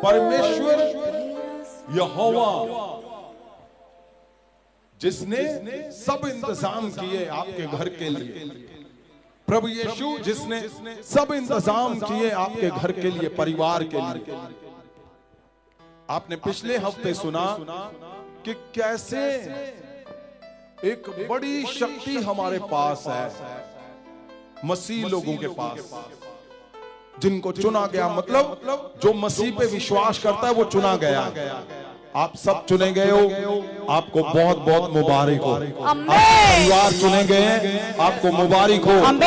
परमेश्वर यहोवा जिसने सब इंतजाम किए आपके घर के लिए, प्रभु यीशु जिसने सब इंतजाम किए आपके घर के लिए, परिवार के लिए। आपने पिछले हफ्ते सुना कि कैसे एक बड़ी शक्ति हमारे पास है, मसीह लोगों के पास, जिनको चुना गया, मतलब जो मसीह पे विश्वास करता है वो चुना गया। आप सब चुने गए हो, आपको बहुत बहुत मुबारक हो। आप परिवार चुने गए, आपको मुबारक हो। आप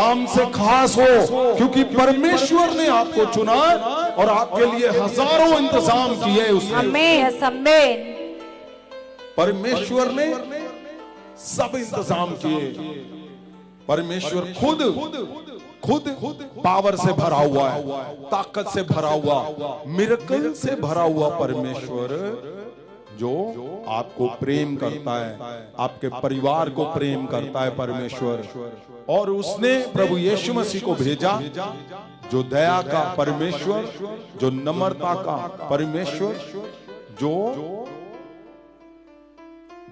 आम से खास हो, क्योंकि परमेश्वर ने आपको चुना और आपके लिए हजारों इंतजाम किए उसने। परमेश्वर ने सब इंतजाम किए। परमेश्वर खुद पावर से भरा हुआ है, ताकत से भरा हुआ, मिरेकल से भरा हुआ परमेश्वर जो आपको प्रेम करता है, आपके परिवार को प्रेम करता है परमेश्वर। और उसने प्रभु यीशु मसीह को भेजा, जो दया का परमेश्वर, जो नम्रता का परमेश्वर,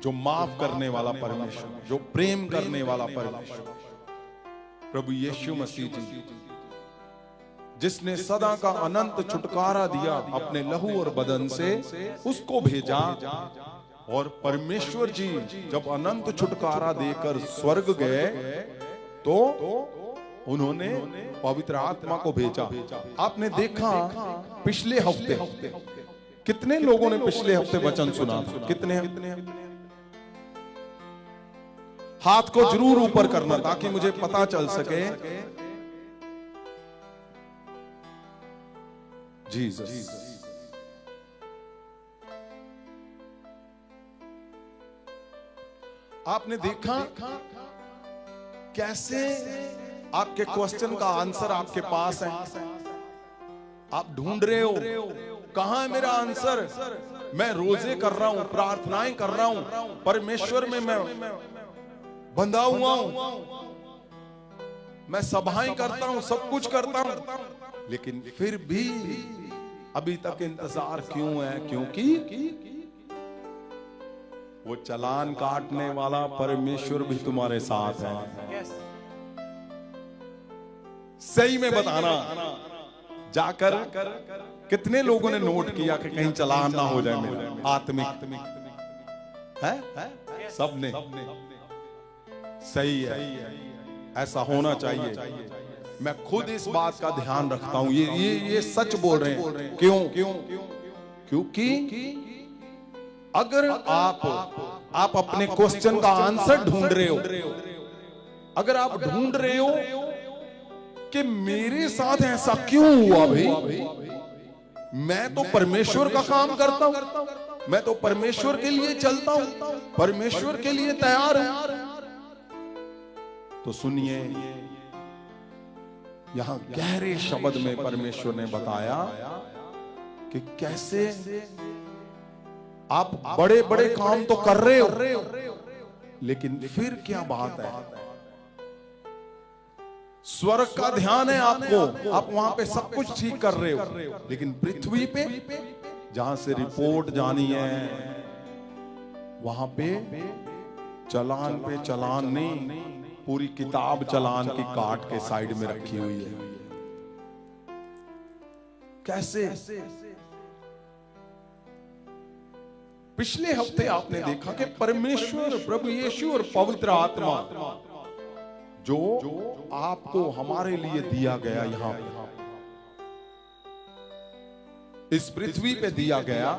जो माफ करने वाला परमेश्वर, जो प्रेम करने वाला परमेश्वर, प्रभु यीशु मसीह जी, जिसने सदा का अनंत छुटकारा दिया अपने लहू और बदन से, उसको भेजा। और परमेश्वर जी जब अनंत छुटकारा देकर स्वर्ग गए तो उन्होंने पवित्र आत्मा को भेजा। आपने देखा पिछले हफ्ते कितने लोगों ने पिछले हफ्ते वचन सुना? कितने? हाथ को जरूर ऊपर करना ताकि मुझे पता चल सके। जीसस, आपने देखा कैसे आपके क्वेश्चन का आंसर आपके पास है। आप ढूंढ रहे हो कहां है मेरा आंसर। मैं रोजे कर रहा हूं, प्रार्थनाएं कर रहा हूं, परमेश्वर में मैं बंधा हुआ हूं, मैं सभाएं करता हूं, सब कुछ करता हूं, लेकिन फिर भी अभी तक इंतजार क्यों है? क्योंकि वो चालान काटने वाला परमेश्वर भी तुम्हारे साथ है। सही में बताना, जाकर कितने लोगों ने नोट किया कि कहीं चालान ना हो जाए मेरा आत्मिक है? सबने सही है, ऐसा होना चाहिए। मैं खुद इस बात का ध्यान रखता हूं, ये सच बोल रहे हैं। क्यों? क्योंकि अगर आप अपने क्वेश्चन का आंसर ढूंढ रहे हो, अगर आप ढूंढ रहे हो कि मेरे साथ ऐसा क्यों हुआ भाई, मैं तो परमेश्वर का काम करता हूं, मैं तो परमेश्वर के लिए चलता हूं, परमेश्वर के लिए तैयार हूं, तो सुनिए, यहां गहरे शब्द में परमेश्वर ने बताया कि कैसे आप बड़े बड़े काम तो कर रहे हो, लेकिन फिर क्या बात है, स्वर्ग का ध्यान है आपको, आप वहां पे सब कुछ ठीक कर रहे हो, लेकिन पृथ्वी पे जहां से रिपोर्ट जानी है, वहां पे चलान नहीं, पूरी किताब चलान की काट के साइड में रखी हुई है। कैसे? पिछले हफ्ते आपने देखा कि परमेश्वर, प्रभु यीशु और पवित्र आत्मा जो आपको हमारे लिए दिया गया, यहां इस पृथ्वी पे दिया गया,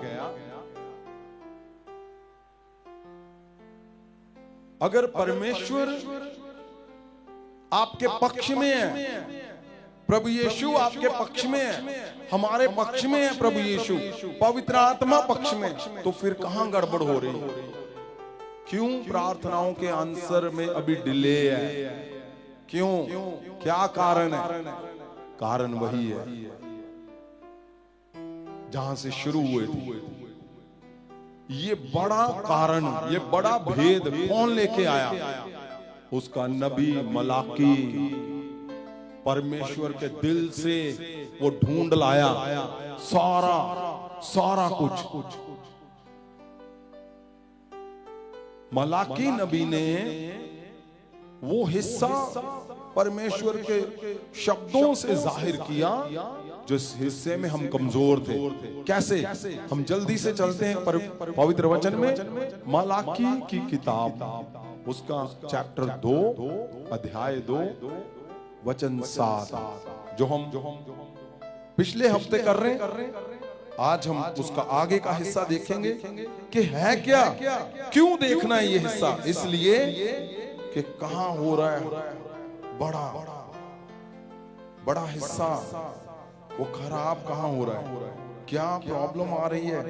अगर परमेश्वर आपके पक्ष में है, प्रभु यीशु आपके पक्ष में है, हमारे पक्ष में है प्रभु यीशु, पवित्र आत्मा पक्ष में, तो फिर कहां गड़बड़ हो रही? क्यों प्रार्थनाओं के आंसर में अभी डिले है? क्यों? क्या कारण है? कारण वही है जहां से शुरू हुए थे। ये बड़ा कारण, ये बड़ा भेद कौन लेके आया? उसका नबी मलाकी परमेश्वर के दिल से वो ढूंढ लाया सारा सारा कुछ। मलाकी नबी ने वो हिस्सा परमेश्वर के शब्दों से जाहिर किया जिस हिस्से में हम कमजोर थे। कैसे? हम जल्दी से चलते हैं पवित्र वचन में। मलाकी की किताब उसका चैप्टर 2 अध्याय 2 वचन 7 जो हम पिछले हफ्ते कर रहे हैं, आज हम उसका आगे का हिस्सा देखेंगे कि है क्या, क्यों देखना है ये हिस्सा। इसलिए कि कहां हो रहा है बड़ा हिस्सा वो खराब कहां हो रहा है, क्या प्रॉब्लम आ रही है।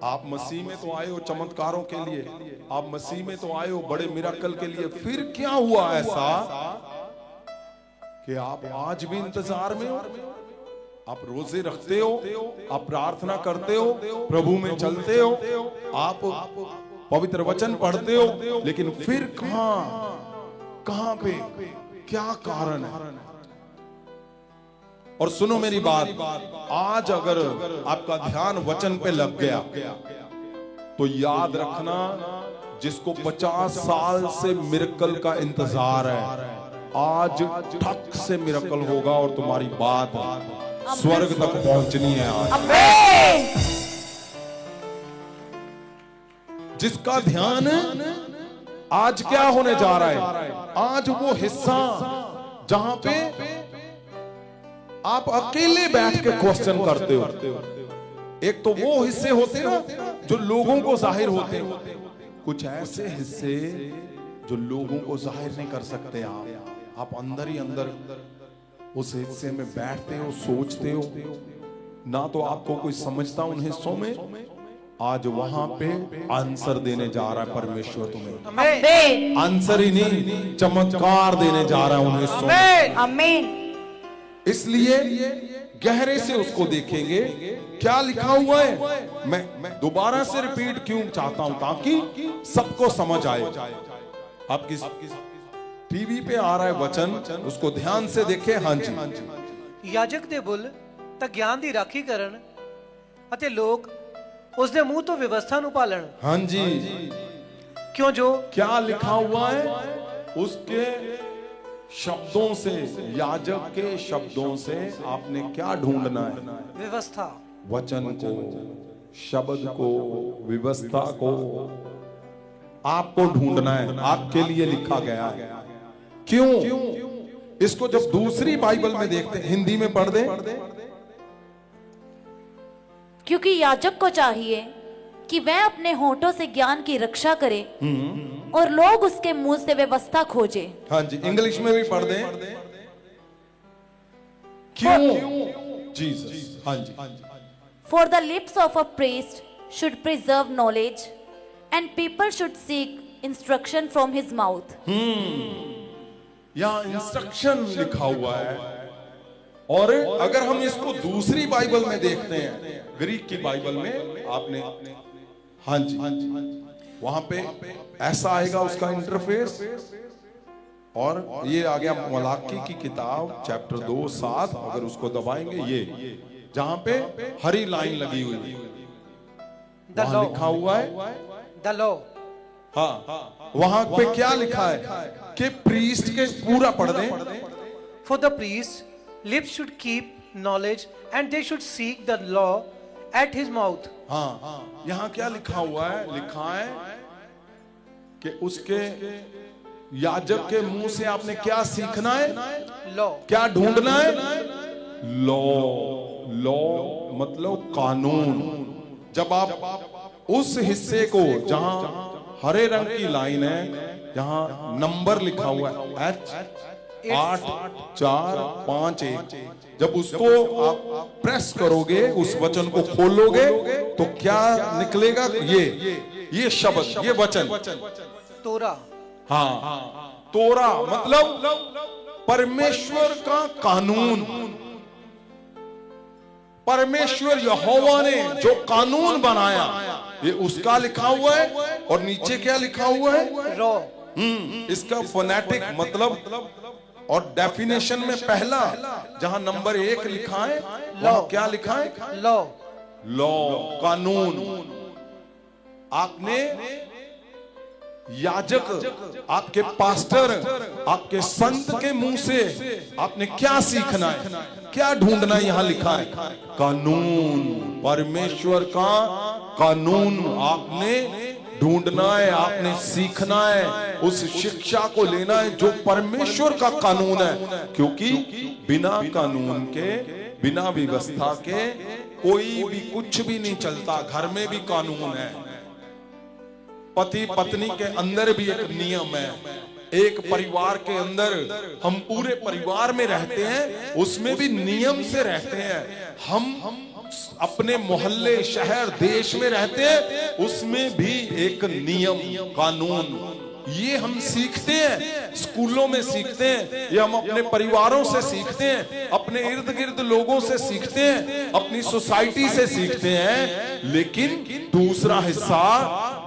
आप मसीह में तो आए हो चमत्कारों के लिए, आप मसीह में तो आए हो बड़े मिराकल के लिए, फिर क्या हुआ ऐसा कि आप आज भी इंतजार में हो। आप रोजे रखते हो, आप प्रार्थना करते हो, प्रभु में चलते हो, आप पवित्र वचन पढ़ते हो, लेकिन फिर कहां पे क्या कारण है। और सुनो मेरी बात, आज अगर आपका ध्यान वचन पे लग गया तो याद रखना, जिसको 50 साल से मिरेकल का इंतजार है, आज ठक से मिरेकल होगा और तुम्हारी बात स्वर्ग तक पहुंचनी है। आज जिसका ध्यान आज क्या होने जा रहा है, आज वो हिस्सा जहां पे आप अकेले बैठ के क्वेश्चन करते हो। एक तो वो हिस्से होते ना जो लोगों को जाहिर होते हैं, कुछ ऐसे हिस्से जो लोगों को जाहिर नहीं कर सकते। आप अंदर ही अंदर उस हिस्से में बैठते हो, सोचते हो ना, तो आपको कोई समझता उन हिस्सों में। आज वहां पे आंसर देने जा रहा है परमेश्वर तुम्हें। आंसर ही नहीं, चमत्कार देने जा रहा है उन हिस्सों में। आमीन। इसलिए गहरे से उसको देखेंगे क्या लिखा हुआ है। मैं दोबारा से रिपीट क्यों चाहता हूं, ताकि सबको समझ आए। आपकी टीवी पे आ रहा है वचन, उसको ध्यान से देखे। हाँ जी। याजक दे बुल ता ज्ञान दी राखी करन अते लोग उस दे मुंह तो व्यवस्था नु पालन। हाँ जी। क्यों जो क्या लिखा हुआ है उसके शब्दों से, याजक के शब्दों से आपने क्या ढूंढना है? व्यवस्था, वचन को, शब्द को, व्यवस्था को आपको ढूंढना है। आपके लिए लिखा गया है। क्यों? इसको जब दूसरी बाइबल में देखते, हिंदी में पढ़ दे। क्योंकि याजक को चाहिए कि वह अपने होठों से ज्ञान की रक्षा करे और लोग उसके मुंह से व्यवस्था खोजे। हाँ जी, इंग्लिश में भी पढ़ दें। क्यों? जीसस। हाँ जी। For the lips of a priest should preserve knowledge and people should seek instruction from his mouth. यहाँ इंस्ट्रक्शन लिखा हुआ है। और अगर हम इसको दूसरी बाइबल में देखते हैं, ग्रीक की बाइबल में, आपने हाँ जी, वहां पे ऐसा आएगा उसका इंटरफेस। और ये आ गया मलाकी की किताब चैप्टर 2 7। अगर उसको दबाएंगे, ये जहां पे हरी लाइन लगी हुई वहां लिखा हुआ है द लॉ। हाँ, वहां पे क्या लिखा है कि प्रीस्ट के, पूरा पढ़ दें। For the priest lips should keep knowledge and they should seek the law at his mouth. हाँ, यहाँ क्या लिखा हुआ है? लिखा है कि उसके याजक के मुंह से आपने क्या सीखना है? लॉ। क्या ढूंढना है? लॉ। लॉ मतलब कानून। जब आप उस हिस्से को, जहां हरे रंग की लाइन है, जहां नंबर लिखा हुआ है H 8 4 5 1, जब उसको आप प्रेस करोगे, उस वचन को खोलोगे, तो क्या निकलेगा? ये शब्द, ये वचन, तोरा। हाँ, तोरा मतलब परमेश्वर का कानून। परमेश्वर यहोवा ने जो कानून बनाया, ये उसका लिखा हुआ है। और नीचे क्या लिखा हुआ है? रॉ। इसका फोनेटिक मतलब और डेफिनेशन में पहला जहां नंबर 1 लिखा है वहां क्या लिखा है? लॉ। लॉ, कानून। आपने याजक, आपके पास्टर, आपके संत के मुंह से आपने क्या सीखना है, क्या ढूंढना है? यहां लिखा है कानून, परमेश्वर का कानून आपने ढूंढना है, आपने सीखना है, उस शिक्षा को लेना है जो परमेश्वर का कानून है। क्योंकि बिना कानून के, बिना व्यवस्था के कोई भी कुछ भी नहीं चलता। घर में भी कानून है, पति पत्नी के अंदर भी एक नियम है, एक परिवार के अंदर हम पूरे परिवार में रहते हैं, उसमें भी नियम से रहते हैं। हम अपने मोहल्ले, शहर, देश में रहते हैं, उसमें भी एक नियम, कानून, ये हम सीखते हैं, स्कूलों में सीखते हैं, ये हम अपने परिवारों से सीखते हैं, अपने इर्द गिर्द लोगों से सीखते हैं, अपनी सोसाइटी से सीखते हैं। लेकिन दूसरा हिस्सा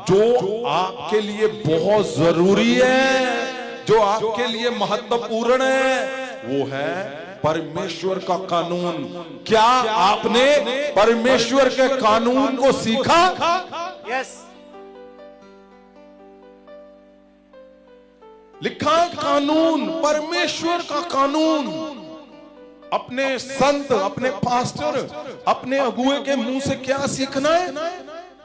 जो आपके लिए बहुत जरूरी है, जो आपके लिए महत्वपूर्ण है, वो है परमेश्वर का कानून। क्या आपने परमेश्वर के कानून को सीखा? यस। लिखा कानून, परमेश्वर का कानून। अपने संत, अपने पास्टर, अपने अगुए के मुंह से क्या सीखना है?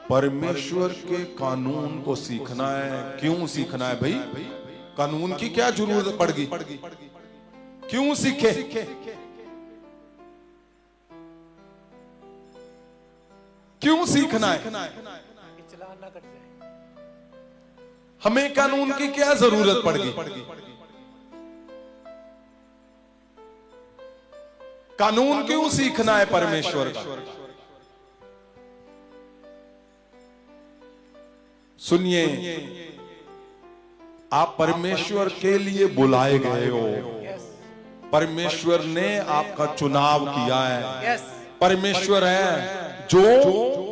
परमेश्वर के कानून को सीखना है। क्यों सीखना है भाई? कानून की क्या जरूरत पड़ गई? क्यों सीखे? क्यों सीखना है? चलान ना कट जाए। हमें कानून की क्या जरूरत पड़ गई? कानून क्यों सीखना है परमेश्वर का? सुनिए, आप परमेश्वर के लिए बुलाए गए हो। परमेश्वर ने आपका चुनाव किया है। परमेश्वर है जो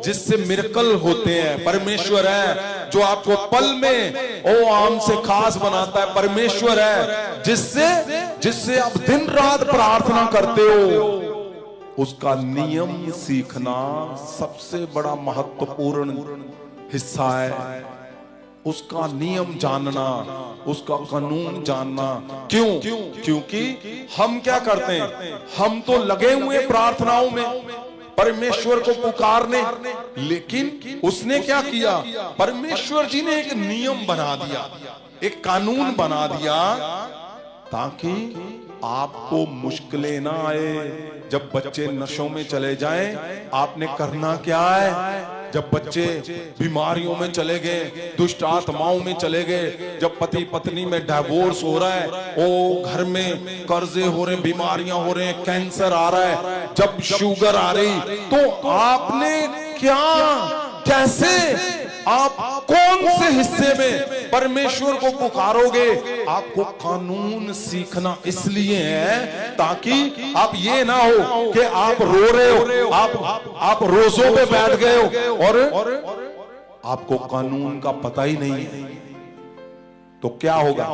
जिससे मिरेकल होते हैं। परमेश्वर है जो आपको पल में ओ आम से खास बनाता है। परमेश्वर है जिससे आप दिन रात प्रार्थना करते हो। उसका नियम सीखना सबसे बड़ा महत्वपूर्ण हिस्सा है। उसका नियम जानना, उसका कानून जानना। क्यों? क्योंकि हम क्या करते हैं? हम तो लगे हुए प्रार्थनाओं में परमेश्वर को पुकारने, लेकिन उसने क्या किया? परमेश्वर जी ने एक नियम बना दिया, एक कानून बना दिया ताकि आपको मुश्किलें ना आए। जब बच्चे नशों में चले जाएं, आपने करना क्या है? जब बच्चे बीमारियों में चले गए, दुष्ट आत्माओं में चले गए, जब पति पत्नी में डिवोर्स हो रहा है, ओ घर में कर्जे हो रहे, बीमारियां हो रहे हैं, कैंसर आ रहा है, जब शुगर आ रही, तो आपने क्या, कैसे, आप कौन से हिस्से में परमेश्वर को पुकारोगे? आपको कानून सीखना इसलिए है ताकि आप ये ना हो कि आप रो रहे हो, आप रोजों पे बैठ गए हो और आपको कानून का पता ही नहीं है। तो क्या होगा?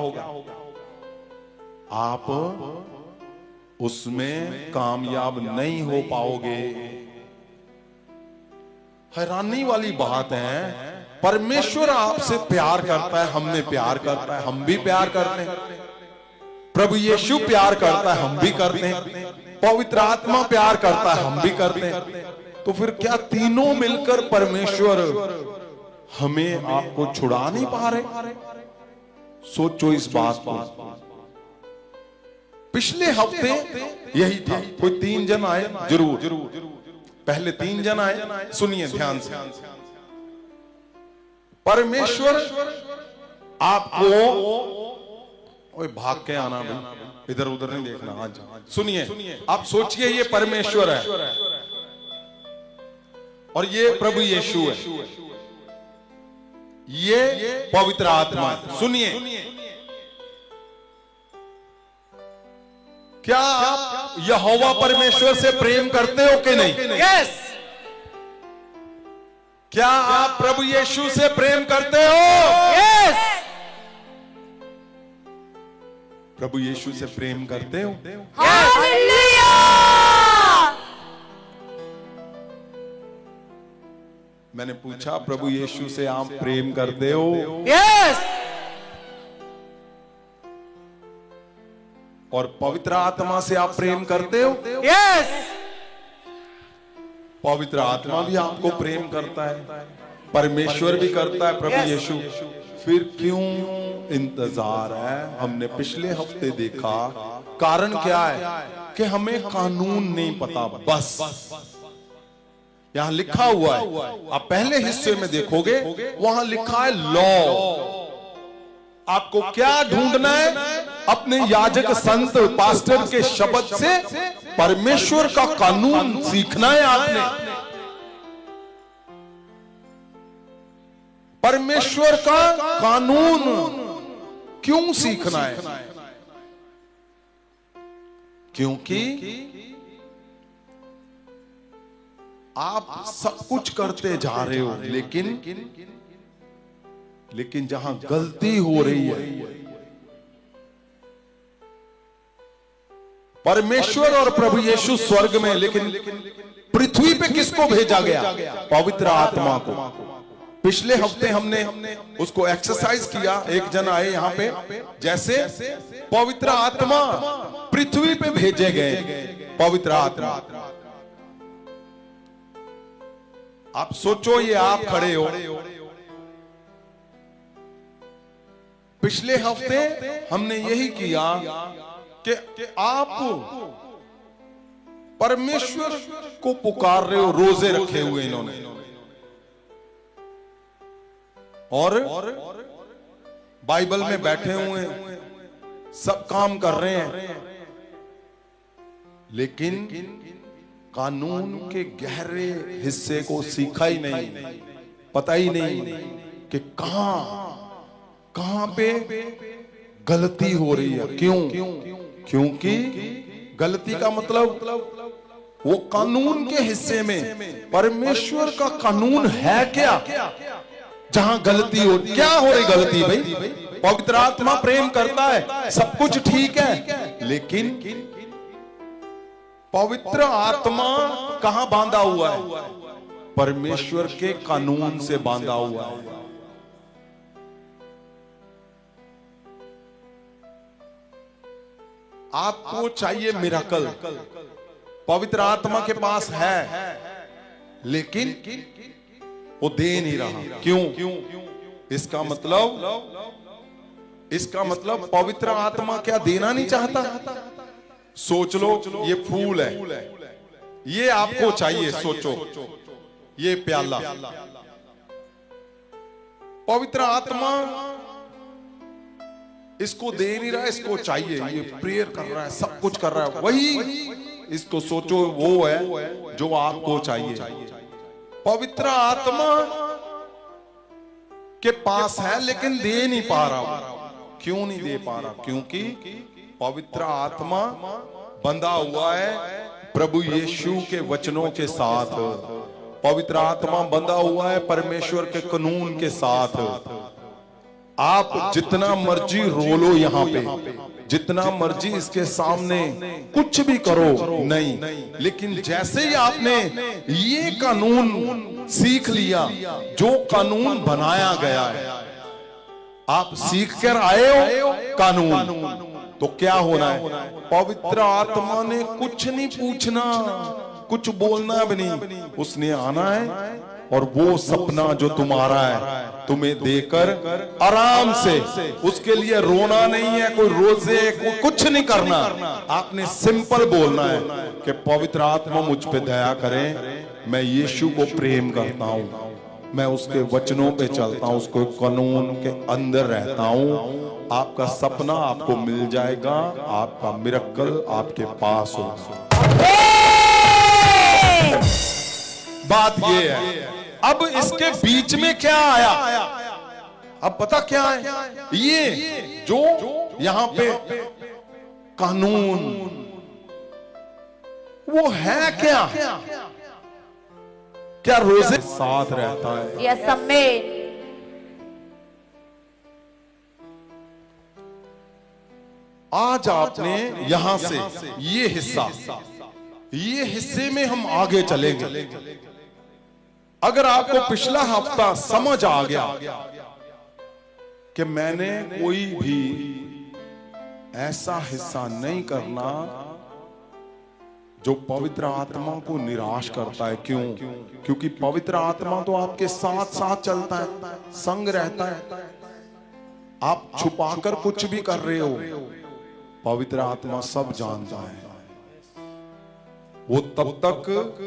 आप उसमें कामयाब नहीं हो पाओगे। हैरानी वाली बात है, परमेश्वर आपसे प्यार करता है, हमने प्यार करता है, हम भी प्यार करते हैं। प्रभु यीशु प्यार करता है, हम भी करते हैं। पवित्र आत्मा प्यार करता है, हम भी करते हैं। तो फिर क्या तीनों मिलकर परमेश्वर हमें आपको छुड़ा नहीं पा रहे? सोचो इस बात को। पिछले हफ्ते यही था, कोई 3 जन आए, जरूर पहले 3 जन आए। सुनिए ध्यान से, परमेश्वर आपको, ओए भाग के आना भाई, इधर उधर नहीं देखना। आज सुनिए, आप सोचिए ये परमेश्वर है और ये प्रभु यीशु है, ये पवित्र आत्मा है। सुनिए, क्या आप यहोवा परमेश्वर से प्रेम करते हो कि नहीं? यस। क्या आप प्रभु यीशु से प्रेम करते हो? यस। प्रभु यीशु से प्रेम करते हो? हालेलुया। मैंने पूछा, प्रभु यीशु से आप प्रेम करते हो? Yes. और पवित्र आत्मा से आप प्रेम करते हो? Yes. पवित्र आत्मा भी आपको प्रेम करता है, परमेश्वर भी करता है, प्रभु Yes. यीशु। फिर क्यों इंतजार है? हमने पिछले हफ्ते देखा, कारण क्या है कि हमें कानून नहीं पता। बस यहां लिखा हुआ है, आप पहले हिस्से में देखोगे, वहां लिखा है लॉ। आपको क्या ढूंढना है? अपने याजक, संत, पास्टर के शब्द से परमेश्वर का कानून सीखना है। आपने परमेश्वर का कानून क्यों सीखना है? क्योंकि आप सब कुछ करते जा रहे हो, लेकिन जहां गलती हो रही है, परमेश्वर और प्रभु यीशु स्वर्ग में, लेकिन पृथ्वी पे किसको भेजा गया? पवित्र आत्मा को। पिछले हफ्ते हमने उसको एक्सरसाइज किया। एक जन आए यहां पे, जैसे पवित्र आत्मा पृथ्वी पे भेजे गए, पवित्र आत्मा। आप सोचो, ये आप खड़े हो, पिछले हफ्ते हमने यही किया कि आप परमेश्वर को पुकार रहे हो, रोजे रखे हुए इन्होंने, और बाइबल में बैठे हुए सब काम कर रहे हैं, लेकिन कानून के गहरे हिस्से को सीखा ही नहीं, पता ही नहीं कि कहां पे गलती हो रही है। क्यों? क्योंकि गलती का मतलब वो कानून के हिस्से में परमेश्वर का कानून है क्या, जहां गलती हो। क्या हो रही गलती भाई? पवित्र आत्मा प्रेम करता है, सब कुछ ठीक है, लेकिन पवित्र आत्मा कहां बांधा हुआ है? परमेश्वर के कानून से बांधा हुआ है। आपको चाहिए मिरेकल, पवित्र आत्मा के पास है, लेकिन वो दे नहीं रहा। क्यों? इसका मतलब पवित्र आत्मा क्या देना नहीं चाहता? सोच लो, ये फूल है, ये आपको चाहिए। सोचो, ये प्याला, पवित्र आत्मा इसको दे नहीं रहा, इसको चाहिए। ये प्रेयर कर रहा है, सब कुछ कर रहा है, वही इसको सोचो वो है जो आपको चाहिए। पवित्र आत्मा के पास है, लेकिन दे नहीं पा रहा। क्यों नहीं दे पा रहा? क्योंकि पवित्र आत्मा बंधा हुआ है प्रभु यीशु के वचनों के साथ। पवित्र आत्मा बंधा हुआ है परमेश्वर के कानून के साथ। आप जितना मर्जी रो लो यहां पे, जितना मर्जी इसके सामने कुछ भी करो, नहीं। लेकिन जैसे ही आपने ये कानून सीख लिया, जो कानून बनाया गया है, आप सीख कर आए हो कानून, तो क्या होना है? पवित्र आत्मा ने कुछ नहीं पूछना, कुछ बोलना भी नहीं, उसने आना है और वो सपना जो तुम्हारा है तुम्हें देकर आराम से, उसके लिए रोना नहीं है, कोई रोजे कुछ नहीं करना। आपने सिंपल बोलना है कि पवित्र आत्मा मुझ पे दया करे, मैं यीशु को प्रेम करता हूं, मैं उसके वचनों पे चलता हूं, उसको कानून के अंदर रहता हूं। आपका सपना आपको मिल जाएगा, आपका मिरेकल आपके पास होगा। बात ये है। अब इसके बीच में क्या आया? अब पता क्या है? ये जो यहां पे कानून, वो है क्या? क्या रोजे साथ रहता है? यस आमीन। आज आपने यहां से ये हिस्से में हम आगे चलेंगे। अगर आपको पिछला हफ्ता समझ आ गया कि मैंने कोई भी ऐसा हिस्सा नहीं करना जो पवित्र आत्मा को निराश करता है। क्यों? क्योंकि पवित्र आत्मा तो आपके साथ साथ चलता है, संग रहता है। आप छुपाकर कुछ भी कर रहे हो, पवित्र आत्मा सब जानता है। वो तब तक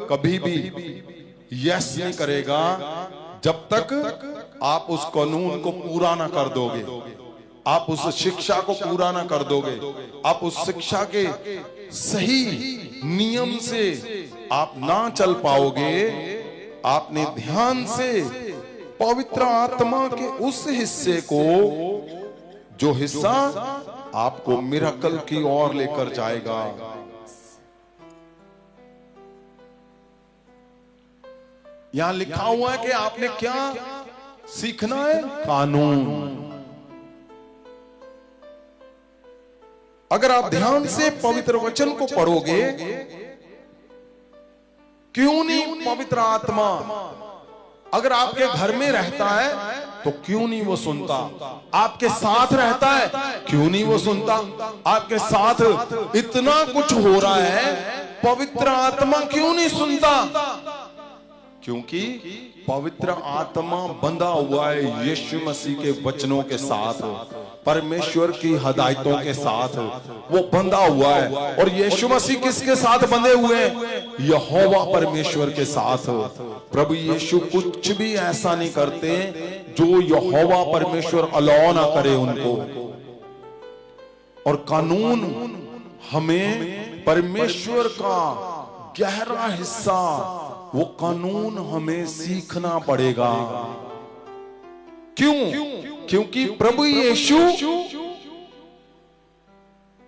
कभी भी यस नहीं करेगा जब तक आप उस कानून को पूरा ना कर दोगे, आप उस शिक्षा को पूरा ना कर दोगे, आप उस शिक्षा के सही नियम से आप ना चल पाओगे। आपने ध्यान से पवित्र आत्मा के उस हिस्से को, जो हिस्सा आपको मिरेकल की ओर लेकर जाएगा। यहां लिखा हुआ है कि आपने क्या सीखना है? कानून। अगर आप ध्यान से पवित्र वचन को पढ़ोगे, क्यों नहीं पवित्र आत्मा अगर आपके घर में रहता है तो क्यों नहीं वो सुनता? आपके साथ रहता है, क्यों नहीं वो सुनता? आपके साथ इतना कुछ हो रहा है, पवित्र आत्मा क्यों नहीं सुनता? क्योंकि पवित्र आत्मा बंधा हुआ है यीशु मसीह के वचनों के साथ, परमेश्वर की हदायतों के साथ वो बंधा हुआ है। और यीशु मसीह किसके साथ बंधे हुए हैं? यहोवा परमेश्वर के साथ। प्रभु यीशु कुछ भी ऐसा नहीं करते जो यहोवा परमेश्वर अलाउ ना करे उनको। और कानून हमें परमेश्वर का गहरा हिस्सा, वो कानून हमें सीखना पड़ेगा। क्यों? क्योंकि प्रभु यीशु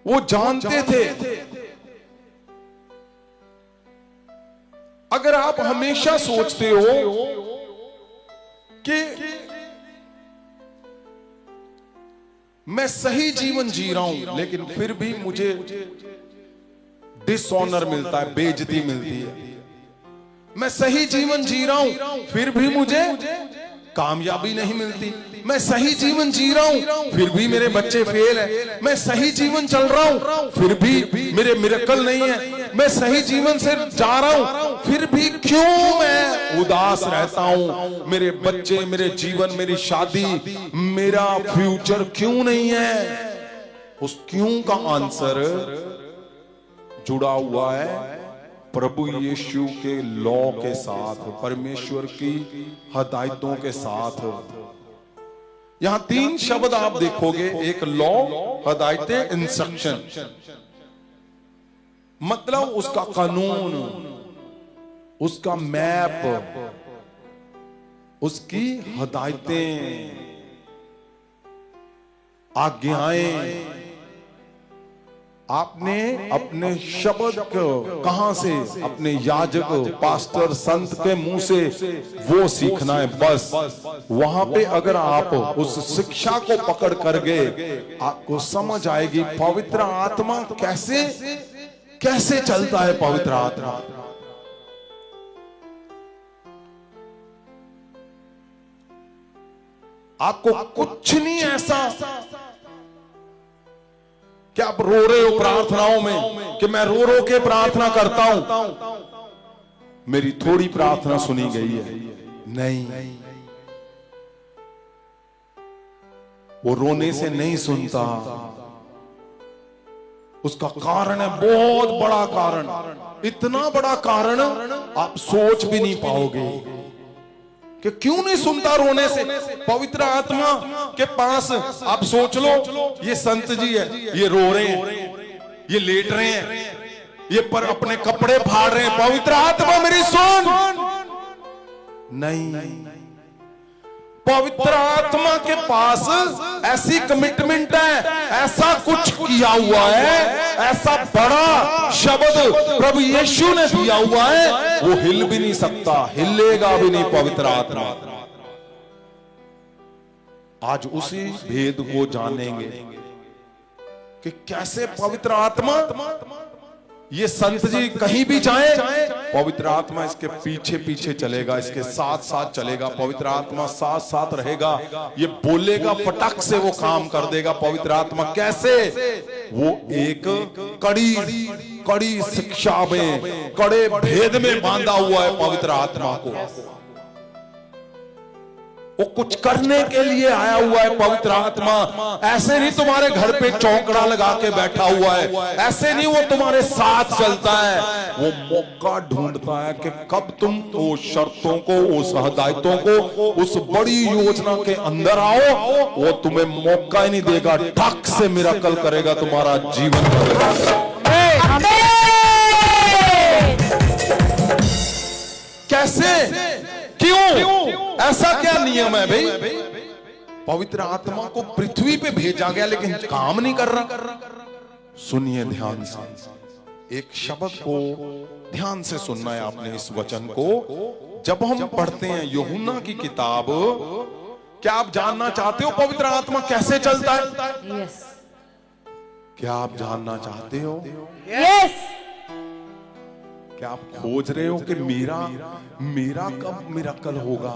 वो जानते थे। अगर आप हमेशा सोचते हो कि मैं सही जीवन जी रहा हूं लेकिन फिर भी मुझे डिसऑनर मिलता है, बेइज्जती मिलती है, मैं सही जीवन जी रहा हूं फिर भी मुझे कामयाबी नहीं मिलती, मैं सही जीवन जी रहा हूं फिर भी मेरे बच्चे फेल है, मैं सही जीवन चल रहा हूं फिर भी मेरे मिरेकल नहीं है, मैं सही जीवन से जा रहा हूं फिर भी क्यों मैं उदास रहता हूं, मेरे बच्चे, मेरे जीवन, मेरी शादी, मेरा फ्यूचर क्यों नहीं है? उस क्यों का आंसर जुड़ा हुआ है प्रभु यीशु के लॉ के साथ, परमेश्वर की हदायतों के साथ। यहां 3 शब्द आप देखोगे, एक लॉ, हदायतें, इंस्ट्रक्शन। मतलब उसका कानून, उसका मैप, उसकी हदायतें, आज्ञाएं। आपने अपने शब्द को कहां से? अपने याजक, पास्टर, संत के मुंह से वो सीखना है बस। वहां पे अगर आप उस शिक्षा को पकड़ कर गए, आपको समझ आएगी पवित्र आत्मा कैसे कैसे चलता है। पवित्र आत्मा आपको कुछ नहीं ऐसा कि आप रो रहे हो प्रार्थनाओं में कि मैं रो रो के प्रार्थना करता हूं, मेरी थोड़ी प्रार्थना सुनी गई है। नहीं, वो रोने से नहीं सुनता। उसका कारण है बहुत बड़ा कारण, इतना बड़ा कारण आप सोच भी नहीं पाओगे कि क्यों नहीं सुनता रोने से। पवित्र आत्मा के पास आप सोच लो, ये संत जी है, ये रो रहे हैं, ये लेट रहे हैं, ये पर अपने कपड़े फाड़ रहे हैं, पवित्र आत्मा मेरी सुन। नहीं, पवित्र आत्मा के पास ऐसी कमिटमेंट है, ऐसा कुछ किया हुआ है, ऐसा बड़ा शब्द प्रभु यीशु ने दिया हुआ है, वो हिल भी नहीं सकता, हिलेगा भी नहीं पवित्र आत्मा। आज उसी भेद को जानेंगे। कि कैसे पवित्र आत्मा, ये संत जी कहीं भी जाएं, पवित्र आत्मा इसके पीछे पीछे चलेगा, इसके साथ साथ चलेगा, पवित्र आत्मा साथ साथ रहेगा, ये बोलेगा फटक से वो काम कर देगा। पवित्र आत्मा कैसे? वो एक कड़ी शिक्षा में, कड़े भेद में बांधा हुआ है पवित्र आत्मा को। वो कुछ करने के लिए आया हुआ है पवित्र आत्मा। ऐसे नहीं तुम्हारे घर पे चौकड़ा लगा के बैठा हुआ है, ऐसे नहीं वो तुम्हारे साथ चलता है। वो मौका ढूंढता है कि कब तुम उस शर्तों को, उस हदायतों को, उस बड़ी योजना के अंदर आओ। वो तुम्हें मौका ही नहीं देगा, ठक से मिरेकल करेगा, तुम्हारा जीवन बदलेगा। कैसे? क्यों? ऐसा क्या नियम है भाई? पवित्र आत्मा को पृथ्वी पे भेजा गया लेकिन काम नहीं कर रहा। सुनिए ध्यान से, एक शब्द को ध्यान से सुनना है आपने, इस वचन को। जब हम पढ़ते हैं यूहन्ना की किताब, क्या आप जानना चाहते हो पवित्र आत्मा कैसे चलता है? यस। क्या आप जानना चाहते हो? यस। क्या आप खोज रहे हो कि मेरा कब मिरेकल होगा?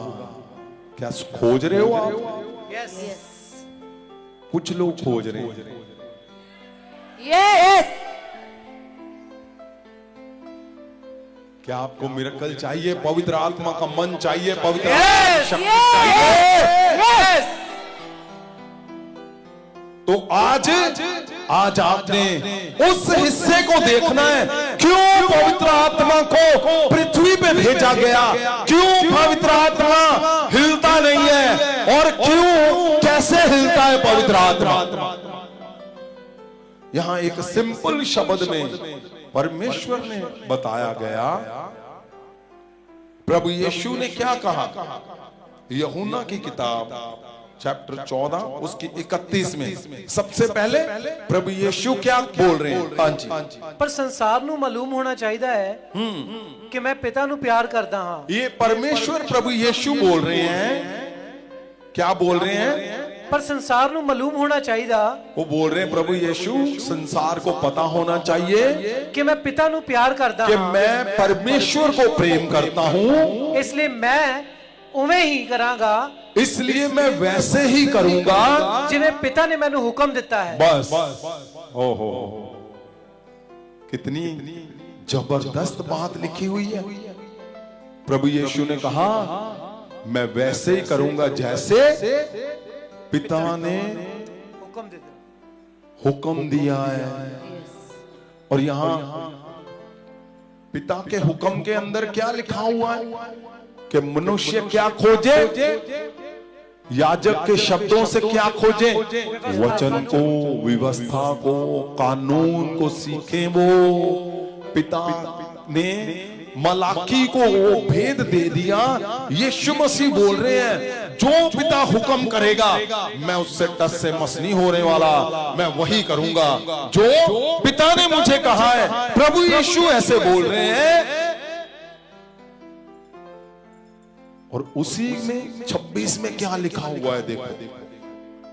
क्या खोज रहे हो आप? यस। कुछ लोग खोज रहे हैं। यस। क्या आपको मिरेकल चाहिए? पवित्र आत्मा का मन चाहिए? पवित्र Yes! आत्मा की शक्ति चाहिए? यस। तो आज आपने उस हिस्से को देखना है, क्यों पवित्र आत्मा को पृथ्वी पे भेजा गया, क्यों पवित्र आत्मा हिलता नहीं है, और क्यों, कैसे हिलता है पवित्र आत्मा। यहां एक सिंपल शब्द में परमेश्वर ने बताया गया। प्रभु यीशु ने क्या कहा? यूहन्ना की किताब चैप्टर 14 उसकी 31 में सबसे पहले प्रभु यीशु क्या बोल रहे हैं? हाँ जी। पर संसार ਨੂੰ मालूम होना चाहिए है कि मैं पिता ਨੂੰ प्यार करता हाँ। ये परमेश्वर प्रभु यीशु बोल रहे हैं। क्या बोल रहे हैं? पर संसार ਨੂੰ मालूम होना चाहिए, वो बोल रहे हैं प्रभु यीशु, संसार को पता होना चाहिए कि मैं पिता ਨੂੰ प्यार करता कि हाँ, मैं परमेश्वर को प्रेम करता हूं, इसलिए मैं उਵੇਂ ही करांगा, इसलिए मैं वैसे ही करूंगा जिन्हें पिता ने मैंने हुक्म दिता है। बस। ओहो, कितनी जबरदस्त बात लिखी हुई है। प्रभु यीशु ने कहा मैं वैसे ही करूंगा जैसे पिता ने हुक्म दिया है। और यहां पिता के हुक्म के अंदर क्या लिखा हुआ है कि मनुष्य क्या खोजे? याजक के शब्दों से क्या खोजे? वचन को, व्यवस्था को, कानून को सीखें। वो पिता ने मलाकी को वो भेद दे दिया। यीशु मसीह बोल रहे हैं जो पिता हुक्म करेगा मैं उससे टस से मस नहीं होने वाला, मैं वही करूंगा जो पिता ने मुझे कहा है। प्रभु यीशु ऐसे बोल रहे हैं। और उसी में 26 में क्या लिखा हुआ है देखो,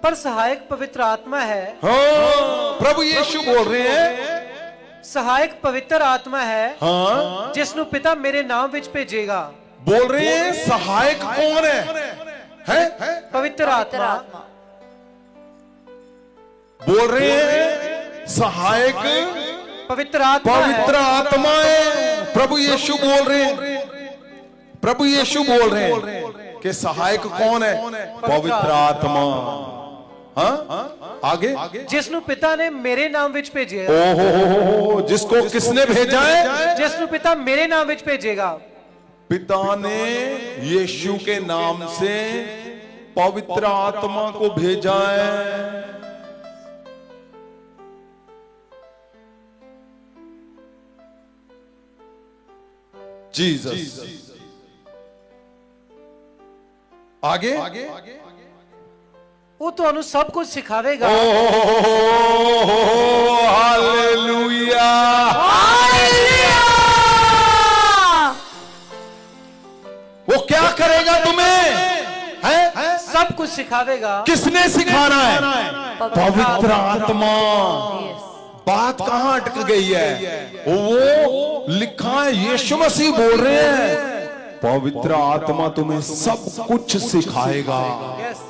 पर सहायक पवित्र आत्मा है। हाँ, प्रभु यीशु बोल रहे हैं सहायक पवित्र आत्मा है, हाँ, जिसनु पिता मेरे नाम विच भेजेगा। बोल रहे हैं सहायक कौन है? पवित्र आत्मा। बोल रहे हैं सहायक पवित्र आत्मा पवित्र है। आत्मा है। प्रभु यीशु बोल रहे हैं, प्रभु यीशु बोल रहे हैं कि सहायक कौन है? पवित्र आत्मा। हाँ, आगे, जिसनु पिता ने मेरे नाम विच भेजेगा। ओहो, जिसको किसने भेजा है? जिसनु पिता मेरे नाम विच भेजेगा। पिता ने यीशु के नाम से पवित्र आत्मा को भेजा है। जीसस। आगे, वो तो सब कुछ सिखावेगा। हालेलुया। वो क्या करेगा तुम्हें? है? सब कुछ सिखावेगा। किसने सिखाना है? पवित्र आत्मा। Yes. बात कहां अटक गई है? वो लिखा है, यीशु मसीह बोल रहे हैं, पवित्र आत्मा तुम्हें सब कुछ सिखाएगा। Yes.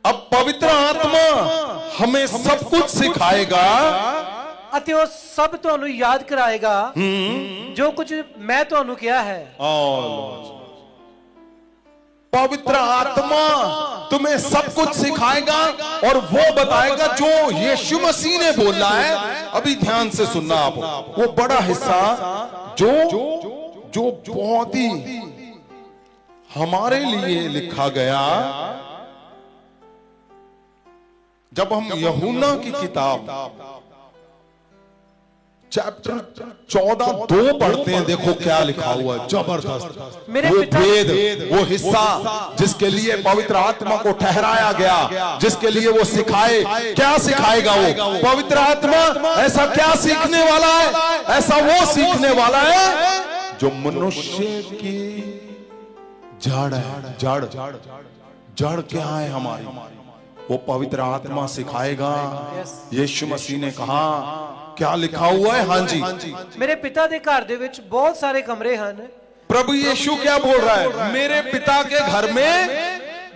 अब पवित्र आत्मा हमें सब कुछ सिखाएगा ਅਤੇ ਉਹ ਸਭ ਤੁਹਾਨੂੰ ਯਾਦ ਕਰਾਏਗਾ ਜੋ ਕੁਝ ਮੈਂ ਤੁਹਾਨੂੰ ਕਿਹਾ ਹੈ। पवित्र आत्मा तुम्हें सब कुछ सिखाएगा और वो बताएगा जो यीशु मसीह ने बोला है। अभी ध्यान से सुनना आप, वो बड़ा हिस्सा जो बहुत ही हमारे लिए लिखा गया। जब हम यूहन्ना की किताब चैप्टर 14:2 पढ़ते हैं, देखो क्या लिखा हुआ है, जबरदस्त। वो भेद, वो हिस्सा जिसके लिए पवित्र आत्मा को ठहराया गया, जिसके लिए वो सिखाए। क्या सिखाएगा वो पवित्र आत्मा? ऐसा क्या सीखने वाला है? ऐसा वो सीखने वाला है जो मनुष्य की जड़ है। जड़ क्या है हमारी? वो पवित्र आत्मा सिखाएगा। यीशु मसीह ने कहा, क्या लिखा हुआ है? हाँ जी, ਮੇਰੇ ਪਿਤਾ ਦੇ ਘਰ ਦੇ ਵਿੱਚ ਬਹੁਤ ਸਾਰੇ ਕਮਰੇ ਹਨ। प्रभु यीशु क्या बोल रहा है? मेरे पिता के घर में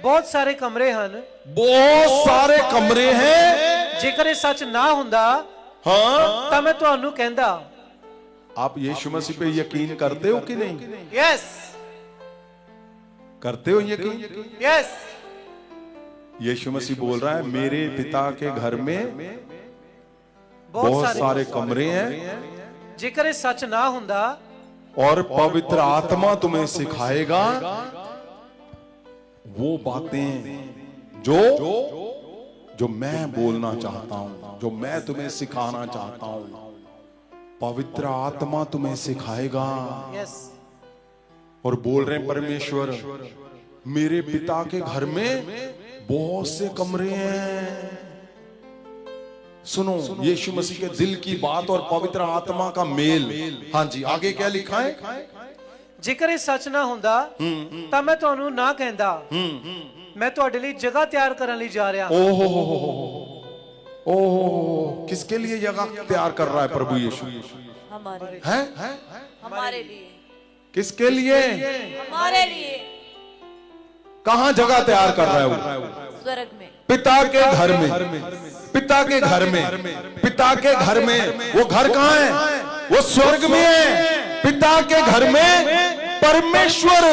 ਬਹੁਤ ਸਾਰੇ ਕਮਰੇ ਹਨ। बहुत सारे कमरे हैं। ਜੇਕਰ ਇਹ ਸੱਚ ਨਾ ਹੁੰਦਾ हाँ, ਤਾਂ ਮੈਂ ਤੁਹਾਨੂੰ ਕਹਿੰਦਾ। आप यीशु मसीह पे यकीन करते हो कि नहीं? यस करते हो यकीन? यस। यीशु मसीह बोल रहा है, मेरे पिता के घर में बहुत सारे कमरे हैं ਜੇਕਰ ਇਹ ਸੱਚ ਨਾ ਹੁੰਦਾ और पवित्र आत्मा तुम्हें सिखाएगा वो बातें जो मैं बोलना चाहता हूं, जो मैं तुम्हें सिखाना चाहता हूं। पवित्र आत्मा तुम्हें सिखाएगा। यस। और बोल रहे हैं परमेश्वर, मेरे पिता के घर में बहुत से कमरे हैं। सुनो यीशु मसीह के दिल की बात और पवित्र आत्मा का मेल। हाँ जी, आगे क्या लिखा है? ਜੇਕਰ ਇਹ ਸੱਚ ਨਾ ਹੁੰਦਾ ਤਾਂ ਮੈਂ ਤੁਹਾਨੂੰ ਨਾ ਕਹਿੰਦਾ। मैं ਤੁਹਾਡੇ ਲਈ ਜਗ੍ਹਾ ਤਿਆਰ ਕਰਨ ਲਈ ਜਾ ਰਿਹਾ ਹਾਂ। ओहो, किसके लिए जगह तैयार कर रहा है प्रभु यीशु? हमारे लिए। हैं? हमारे लिए। किसके लिए? हमारे लिए। कहां जगह तैयार कर रहा है वो? स्वर्ग में। पिता के घर में। पिता के घर में। पिता के घर में। वो घर कहां है? वो स्वर्ग में है। पिता के घर में परमेश्वर,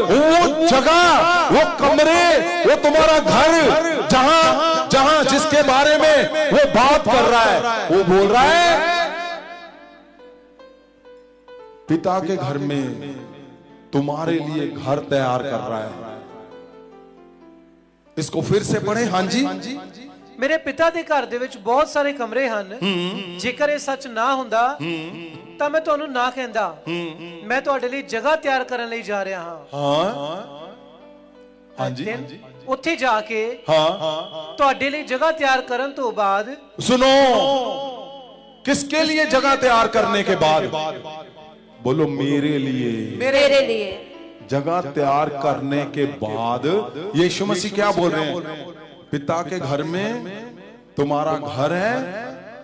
वो जगह, वो कमरे, वो तुम्हारा घर, जहां जिसके बारे में वो बात कर रहा है, वो बोल रहा है पिता के घर में तुम्हारे लिए घर तैयार कर रहा है। इसको फिर से पढ़े। हाँ जी, ਮੇਰੇ ਪਿਤਾ ਦੇ ਘਰ ਦੇ ਵਿੱਚ ਬਹੁਤ ਸਾਰੇ ਕਮਰੇ ਹਨ। ਜੇਕਰ ਇਹ ਸੱਚ ਨਾ ਹੁੰਦਾ ਤਾਂ ਮੈਂ ਤੁਹਾਨੂੰ ਨਾ ਕਹਿੰਦਾ। ਮੈਂ ਤੁਹਾਡੇ ਲਈ ਜਗ੍ਹਾ ਤਿਆਰ ਕਰਨ ਲਈ ਜਾ ਰਿਹਾ ਹਾਂ। हाँ जी, ਉੱਥੇ ਜਾ ਕੇ ਤੁਹਾਡੇ ਲਈ ਜਗ੍ਹਾ ਤਿਆਰ ਕਰਨ ਤੋਂ ਬਾਅਦ सुनो, किसके लिए जगह तैयार करने के बाद? बोलो मेरे लिए। मेरे लिए। जगह तैयार करने के बाद यीशु मसीह क्या बोल रहे हैं? पिता के घर में तुम्हारा घर है,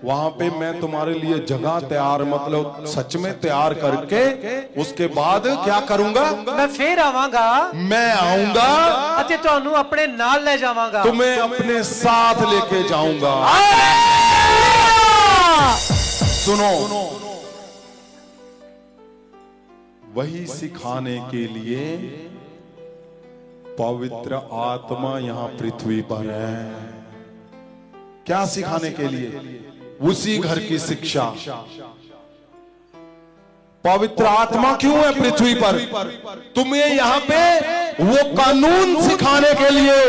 वहां पे मैं तुम्हारे लिए जगह तैयार, मतलब सच में तैयार करके उसके बाद क्या करूंगा? मैं फिर आवांगा। मैं आऊंगा ਅਤੇ ਤੁਹਾਨੂੰ ਆਪਣੇ ਨਾਲ ਲੈ ਜਾਵਾਂਗਾ। तुम्हें अपने साथ लेके जाऊंगा। सुनो, वही सिखाने के लिए पवित्र आत्मा यहां पृथ्वी पर है। क्या सिखाने के लिए? उसी घर की शिक्षा। पवित्र आत्मा क्यों है पृथ्वी पर? तुम्हें यहां पे वो कानून सिखाने के लिए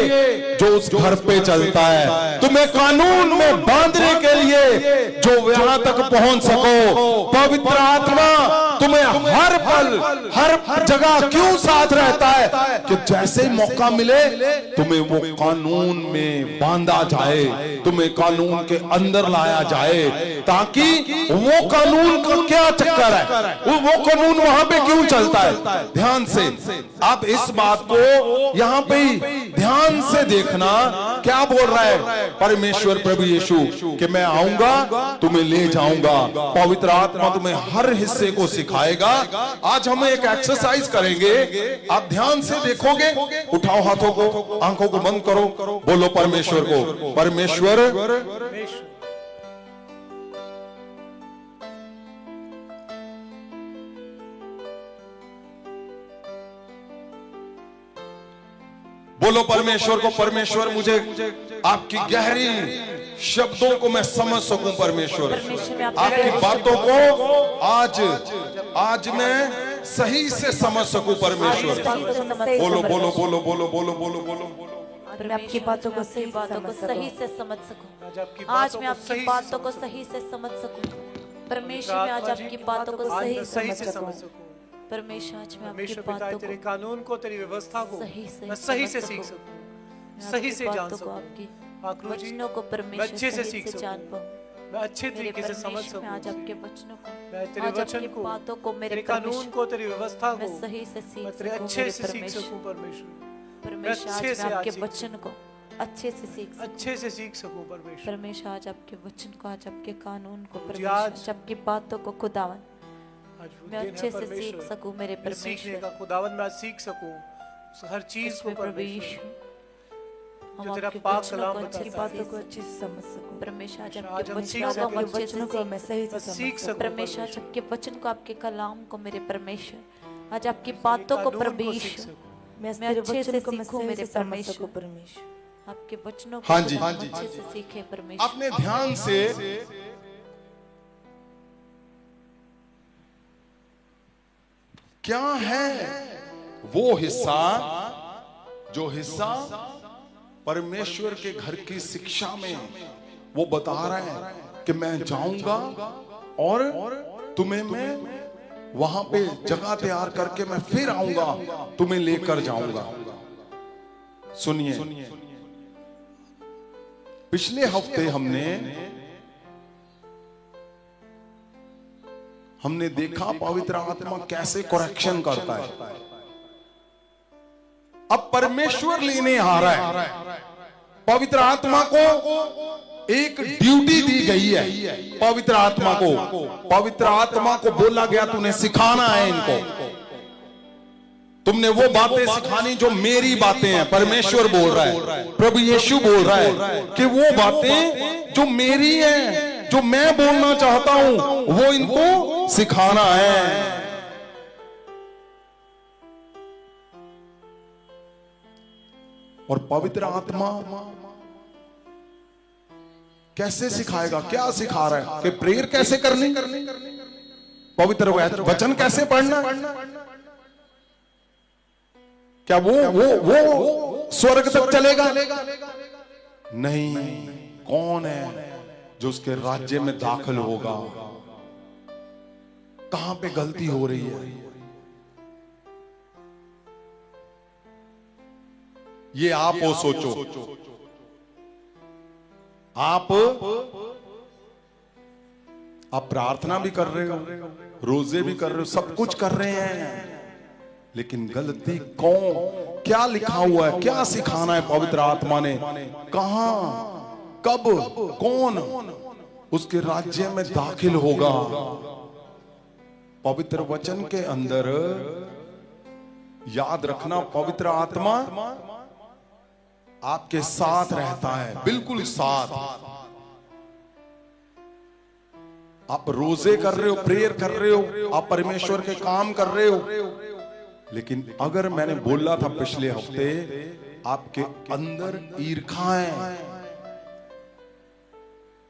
जो उस घर पे चलता है, तुम्हें कानून में बांधने के लिए जो यहां तक पहुंच सको। पवित्र आत्मा तुम्हें हर पल हर जगह क्यों साथ रहता है? कि जैसे ही मौका मिले तुम्हें वो कानून में बांधा जाए, तुम्हें कानून के अंदर लाया जाए, ताकि वो कानून का क्या चक्कर है, वो कानून वहां पे क्यों चलता है। ध्यान से आप इस बात को यहां पे ही ध्यान से देखना, क्या बोल रहा है परमेश्वर प्रभु यीशु कि मैं आऊंगा, तुम्हें ले जाऊंगा, पवित्र आत्मा तुम्हें हर हिस्से को सिखाएगा। आज हम एक एक्सरसाइज करेंगे, आप ध्यान से देखोगे। उठाओ हाथों को, आंखों को बंद करो, बोलो परमेश्वर को, परमेश्वर बोलो परमेश्वर को, परमेश्वर मुझे आपकी गहरी शब्दों को मैं समझ सकूं, परमेश्वर आपकी बातों को आज मैं सही से समझ सकूं, परमेश्वर बोलो बोलो बोलो बोलो बोलो बोलो बोलो मैं आपकी बातों को सही से समझ सकूं। आज मैं आपकी बातों को सही से समझ सकूं। परमेश्वर मैं आज आपकी बातों को सही से समझ सकूं। परमेश्वर आज मैं आपकी बातों को, तेरे कानून को, तेरी व्यवस्था को मैं सही से सीख सकूं, सही से जान सकूं, आपकी वचनों को परमेश्वर अच्छे से सीख जान पाऊं, मैं अच्छे तरीके से समझ सकूं। आज आपके वचनों को, मैं तेरे वचन को, बातों को, मेरे कानून को, तेरी व्यवस्था को मैं सही से सीख तेरे अच्छे से सीख सकूं, परमेश्वर परमेश्वर आज मैं आपके वचन को अच्छे से सीख सकूं, परमेश्वर परमेश्वर आज आपके वचन को, आज आपके कानून को, परमेश्वर आज आपकी बातों को खुदावन मैं अच्छे से सीख सकूं, मेरे परमेश्वर का खुदावन मैं सीख सकूं हर चीज को, परमेश्वर जो तेरा पाक कलाम की बातों को अच्छे से समझ सकूं। परमेश्वर आज आपके वचनों को मैं सही से सीख सकूं। परमेश्वर आज आपके वचन को, आपके कलाम को, मेरे परमेश्वर आज आपकी बातों को, परमेश्वर मैं अच्छे से सीखूं, मेरे परमेश्वर आपके वचनों को अच्छे से सीखे, परमेश्वर अपने ध्यान से क्या है वो हिस्सा, जो हिस्सा परमेश्वर के घर की शिक्षा में वो बता रहा है कि मैं जाऊंगा और तुम्हें मैं वहां पे जगह तैयार करके मैं फिर आऊंगा, तुम्हें लेकर जाऊंगा। सुनिए, पिछले हफ्ते हमने देखा पवित्र आत्मा कैसे करेक्शन करता है। अब परमेश्वर लेने आ रहा है, पवित्र आत्मा को एक ड्यूटी दी गई है। पवित्र आत्मा को बोला गया तूने सिखाना है इनको, तुमने वो बातें सिखानी जो मेरी बातें हैं। परमेश्वर बोल रहा है, प्रभु यीशु बोल रहा है कि वो बातें जो मेरी हैं, जो मैं बोलना चाहता हूं, वो इनको सिखाना है। और पवित्र आत्मा कैसे सिखाएगा? क्या सिखा रहा है कि प्रेयर कैसे करनी, पवित्र वचन कैसे पढ़ना। क्या वो स्वर्ग तक चलेगा? नहीं। कौन है जो उसके राज्य में दाखिल होगा? कहां पे गलती हो रही है? ये आप वो सोचो। आप प्रार्थना भी कर रहे हो, रोजे भी कर रहे हो, सब कुछ कर रहे हैं, लेकिन गलती कौन? क्या लिखा हुआ है? क्या सिखाना है पवित्र आत्मा ने? कहां, कब, कौन उसके राज्य में दाखिल होगा? पवित्र वचन के अंदर याद रखना, पवित्र आत्मा आपके साथ रहता है, बिल्कुल साथ। आप रोजे कर रहे हो, प्रेयर कर रहे हो, आप परमेश्वर के काम कर रहे हो, लेकिन अगर मैंने बोला था पिछले हफ्ते, आपके अंदर ईर्खा है,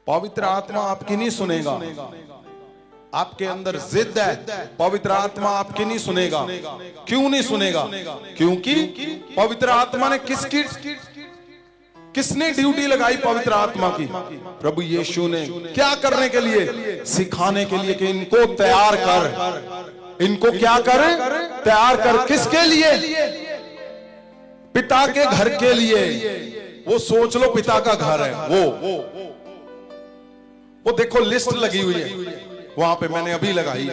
पवित्र आत्मा आपकी नहीं सुनेगा। आपके अंदर जिद है, पवित्र आत्मा आपकी नहीं सुनेगा। क्यों नहीं सुनेगा? क्योंकि पवित्र आत्मा ने किसने ड्यूटी लगाई पवित्र आत्मा की? प्रभु यीशु ने। क्या करने के लिए? सिखाने के लिए कि इनको तैयार कर। इनको क्या कर, तैयार कर। किसके लिए? पिता के घर के लिए। वो सोच लो पिता का घर है वो देखो लिस्ट लगी हुई है वहां पे, मैंने अभी लगाई।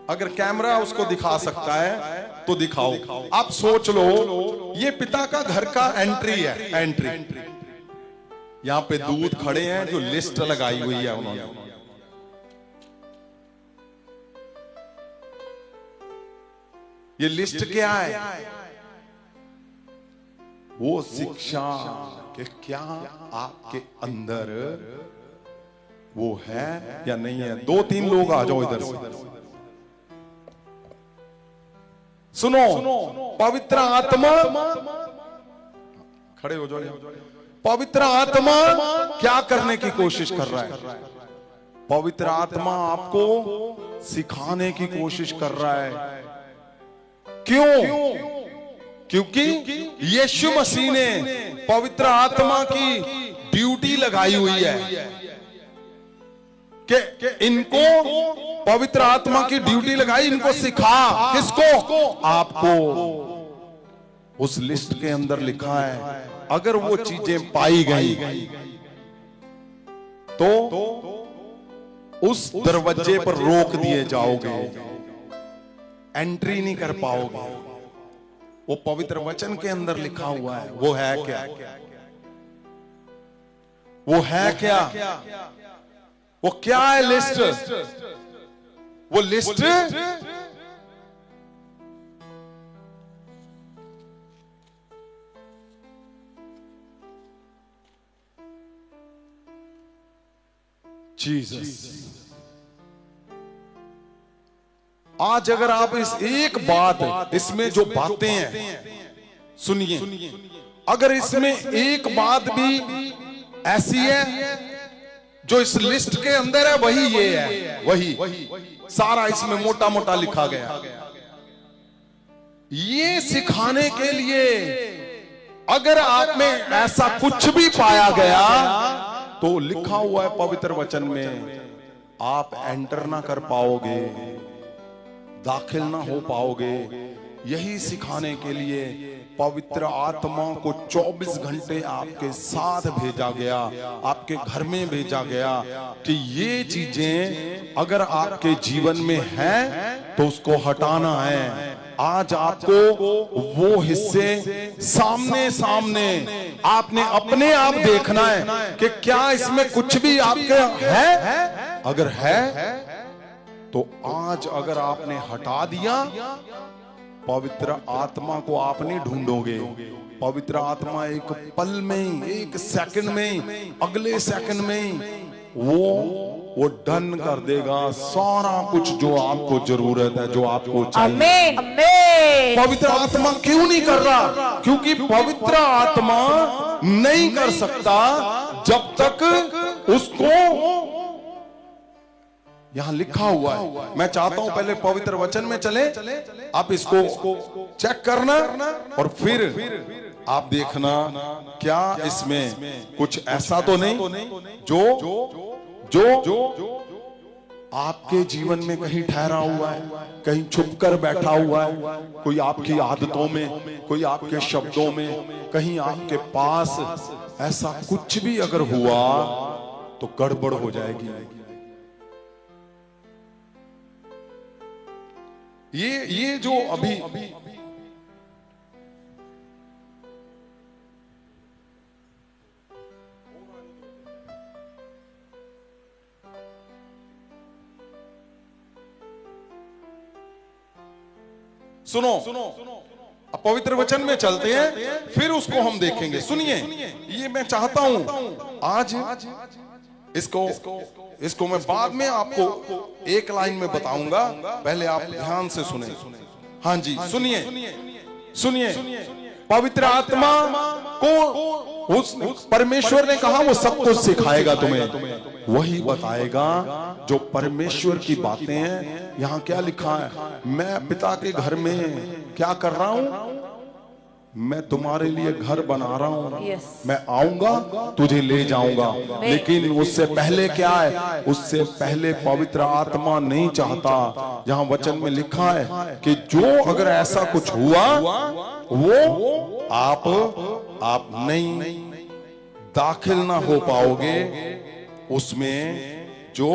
अगर कैमरा उसको दिखा सकता है तो दिखाओ। आप सोच लो ये पिता का घर का एंट्री है, एंट्री। यहां पे दूध खड़े हैं जो लिस्ट लगाई हुई है उन्होंने। ये लिस्ट क्या है? वो शिक्षा कि क्या आपके अंदर वो है या नहीं है। 2-3 लोग आ जाओ इधर से, सुनो। पवित्र आत्मा, खड़े हो जाओ। पवित्र आत्मा क्या करने की कोशिश कर रहा है? पवित्र आत्मा आपको सिखाने की कोशिश कर रहा है। क्यों? क्योंकि यीशु मसीह ने पवित्र आत्मा की ड्यूटी लगाई हुई है कि इनको पवित्र आत्मा की ड्यूटी लगाई, इनको सिखा। किसको? आपको। उस लिस्ट के अंदर लिखा है अगर वो चीजें पाई गई तो उस दरवाजे पर रोक दिए जाओगे, एंट्री नहीं कर पाओगे। वो पवित्र वचन के अंदर लिखा हुआ है। वो है क्या? वो है क्या? वो क्या है लिस्ट? वो लिस्ट जीसस। आज अगर आप इस एक बात, इसमें जो बातें हैं सुनिए, अगर इसमें एक बात भी ऐसी है जो इस लिस्ट के अंदर है, वही ये है। वही सारा इसमें मोटा मोटा लिखा गया। ये सिखाने के लिए अगर आप में ऐसा कुछ भी पाया गया तो लिखा हुआ है पवित्र वचन में, आप एंटर ना कर पाओगे, दाखिल ना हो पाओगे। यही सिखाने के लिए पवित्र आत्मा को 24 घंटे आपके साथ भेजा गया, आपके घर में भेजा गया कि ये चीजें अगर आपके जीवन में है तो उसको हटाना है। आज आपको वो हिस्से सामने सामने आपने अपने आप देखना है कि क्या इसमें कुछ भी आपके है। अगर है तो आज अगर आपने हटा दिया, पवित्र आत्मा को आप नहीं ढूंढोगे। पवित्र आत्मा एक पल में, एक सेकंड में, अगले सेकंड में वो डन कर देगा सारा कुछ जो आपको जरूरत है, जो आपको चाहिए। पवित्र आत्मा क्यों नहीं कर रहा? क्योंकि पवित्र आत्मा नहीं कर सकता जब तक उसको यहां लिखा हुआ है। मैं चाहता हूं पहले पवित्र वचन में चले, आप इसको चेक करना और फिर आप देखना क्या इसमें कुछ ऐसा तो नहीं जो आपके जीवन में कहीं ठहरा हुआ है, कहीं छुप कर बैठा हुआ है, कोई आपकी आदतों में, कोई आपके शब्दों में, कहीं आपके पास ऐसा कुछ भी अगर हुआ तो गड़बड़ हो जाएगी। ये जो अभी सुनो, अब पवित्र वचन में चलते हैं, फिर उसको हम देखेंगे। सुनिए, ये मैं चाहता हूं आज इसको मैं बाद में आपको एक लाइन में बताऊंगा, पहले आप ध्यान से सुने। हाँ जी, सुनिए। पवित्र आत्मा को उस परमेश्वर ने कहा वो सब कुछ सिखाएगा तुम्हें, वही बताएगा जो परमेश्वर की बातें हैं। यहाँ क्या लिखा है? मैं पिता के घर में क्या कर रहा हूं? मैं तुम्हारे लिए घर बना रहा हूं, Yes. मैं आऊंगा तुझे ले जाऊंगा, लेकिन उससे पहले क्या है, उससे पहले पवित्र आत्मा नहीं चाहता, जहां वचन में लिखा है कि जो अगर ऐसा कुछ हुआ वो आप नहीं दाखिल ना हो पाओगे उसमें जो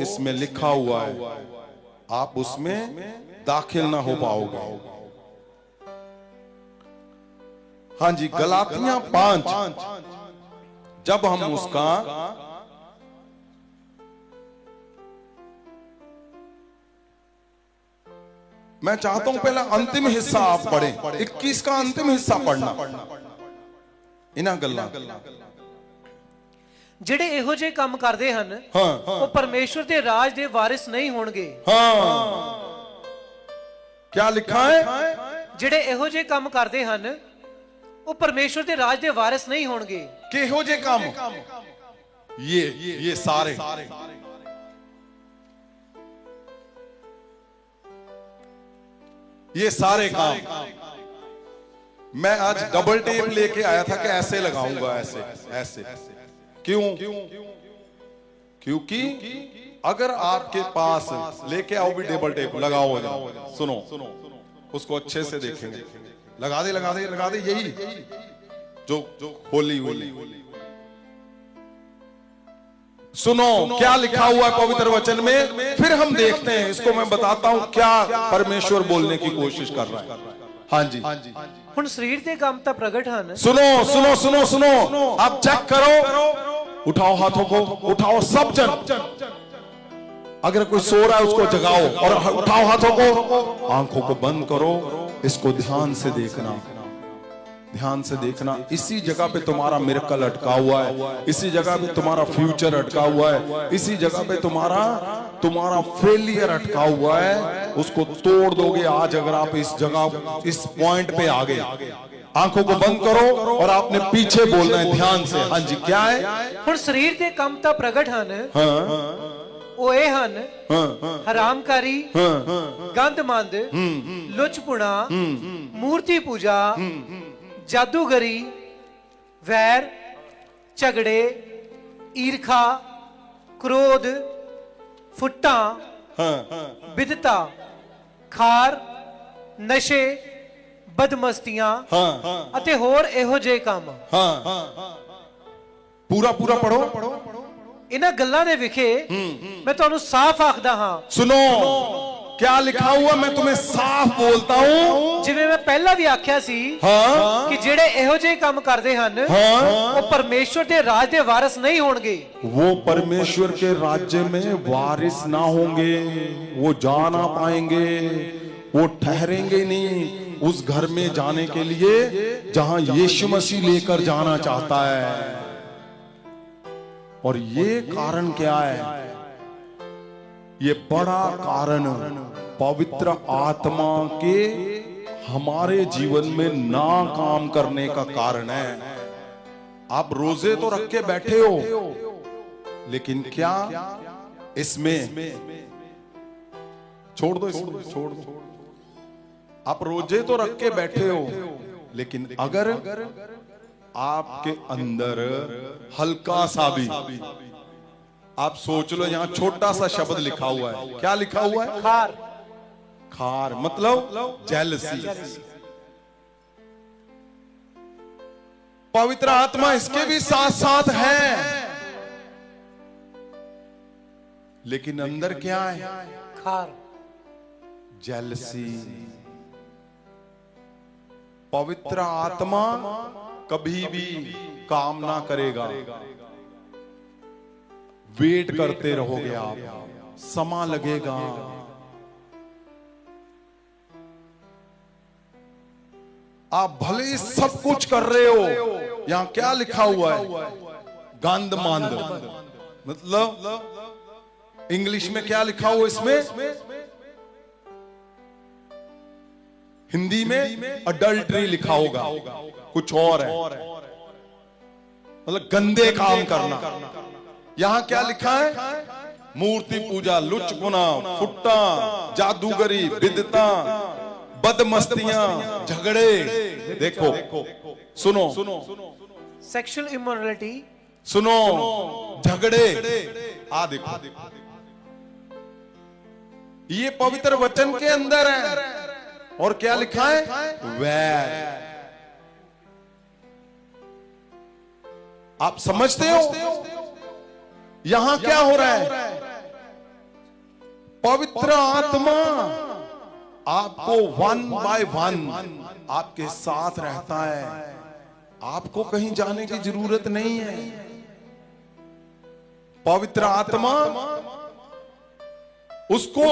इसमें लिखा हुआ है, आप उसमें दाखिल ना हो पाओगे। हाँ जी, गलातियां 5, जब हम उसका मैं चाहता हूं पहले अंतिम हिस्सा आप पढ़ें, 21 का अंतिम हिस्सा पढ़ना इना गल्ला। ਜਿਹੜੇ ਇਹੋ ਜਿਹੇ ਕੰਮ ਕਰਦੇ ਹਨ हाँ ਉਹ ਪਰਮੇਸ਼ਵਰ ਦੇ ਰਾਜ ਦੇ ਵਾਰਿਸ ਨਹੀਂ ਹੋਣਗੇ। हाँ क्या लिखा है, ਜਿਹੜੇ ਇਹੋ ਜਿਹੇ ਕੰਮ ਕਰਦੇ ਹਨ ਉਹ ਪਰਮੇਸ਼ਵਰ ਦੇ ਰਾਜ ਦੇ ਵਾਰਿਸ ਨਹੀਂ ਹੋਣਗੇ। किहो जे काम, ये सारे ये सारे काम। मैं आज डबल टेप लेके आया था कि ऐसे लगाऊंगा, ऐसे क्यों? क्योंकि अगर आपके पास लेके आओ भी डबल टेप लगाओ, सुनो उसको अच्छे से देखेंगे, लगा दे यही जो होली हुई। सुनो क्या लिखा हुआ है पवित्र वचन में, फिर हम देखते हैं। इसको मैं बताता हूं क्या परमेश्वर बोलने की कोशिश कर रहा है। हाँ जी, ਹੁਣ ਸਰੀਰ ਦੇ ਕੰਮ ਤਾਂ ਪ੍ਰਗਟ ਹਨ। सुनो आप चेक करो, उठाओ हाथों को, उठाओ सब जन, अगर कोई सो रहा है उसको जगाओ और उठाओ हाथों को, आंखों को बंद करो, इसको ध्यान से देखना, ध्यान से देखना। इसी जगह पे तुम्हारा मिरेकल अटका हुआ है, इसी जगह पे तुम्हारा फ्यूचर अटका हुआ है, इसी जगह पे तुम्हारा फेलियर अटका हुआ है। उसको तोड़ दोगे आज अगर आप इस जगह, इस पॉइंट पे आ गए। आंखों को बंद करो और आपने पीछे बोलना है ध्यान से। हाँ जी, क्या है? ਹੁਣ ਸਰੀਰ ਦੇ ਕੰਮ ਤਾਂ ਪ੍ਰਗਟ ਹਨ। ਉਹ ਇਹ ਹਨ ਹਰਾਮਕਾਰੀ, ਗੰਦਮੰਦ, ਲੁੱਚਪੁਣਾ, ਮੂਰਤੀ ਪੂਜਾ, ਜਾਦੂਗਰੀ, ਵੈਰ, ਝਗੜੇ, ਈਰਖਾ, ਕ੍ਰੋਧ, ਫੁੱਟਾਂ, ਬਿਦਤਾ, ਖਾਰ, ਨਸ਼ੇ, ਬਦਮਸਤੀਆਂ ਅਤੇ ਹੋਰ ਇਹੋ ਜਿਹੇ ਕੰਮ। पूरा पढ़ो। ਇਹਨਾਂ ਗੱਲਾਂ ਦੇ ਵਿਖੇ ਮੈਂ ਤੁਹਾਨੂੰ ਸਾਫ਼ ਆਖਦਾ ਹਾਂ। सुनो क्या लिखा हुआ, मैं तुम्हें साफ बोलता हूं। ਜਿਵੇਂ ਮੈਂ ਪਹਿਲਾਂ ਵੀ ਆਖਿਆ ਸੀ ਕਿ ਜਿਹੜੇ ਇਹੋ ਜਿਹੇ ਕੰਮ ਕਰਦੇ ਹਨ ਉਹ ਪਰਮੇਸ਼ਵਰ ਦੇ ਰਾਜ ਦੇ ਵਾਰਿਸ ਨਹੀਂ ਹੋਣਗੇ। वो परमेश्वर के राज्य में वारिस ना होंगे, वो जा ना पाएंगे, वो ठहरेंगे नहीं उस घर में जाने के लिए जहां यीशु मसीह लेकर जाना चाहता है। और ये कारण क्या है? ये बड़ा कारण पवित्र आत्मा के हमारे जीवन में ना काम करने का कारण है। आप रोजे तो रख के बैठे हो, लेकिन क्या इसमें छोड़ दो, छोड़ दो। आप रोजे तो रख के बैठे हो, लेकिन अगर आपके अंदर हल्का सा भी, आप सोच लो, यहां छोटा सा शब्द लिखा हुआ है। क्या लिखा हुआ है? खार मतलब जेलसी। पवित्र आत्मा इसके भी साथ साथ है, लेकिन अंदर क्या है? खार, जेलसी। पवित्र आत्मा कभी भी काम ना करेगा, वेट करते रहोगे आप, समय लगेगा। आप भले ही सब कुछ कर रहे हो, यहां क्या लिखा हुआ है? गंदमंद, मतलब इंग्लिश में क्या लिखा हुआ इसमें? हिंदी में अडल्ट्री लिखा होगा, कुछ और है, मतलब गंदे काम करना। यहां क्या लिखा है? मूर्ति पूजा, लुचपना, फुट्टा, जादूगरी, बिदता, बदमस्तियां, झगड़े, देखो सुनो, सेक्सुअल इमोरलिटी, सुनो, झगड़े, आ देखो, ये पवित्र वचन के अंदर है। और क्या लिखा है? वैर। आप समझते हो यहां क्या हो रहा है? पवित्र आत्मा आपको 1 by 1 आपके साथ रहता है, आपको कहीं जाने की जरूरत नहीं है। पवित्र आत्मा, उसको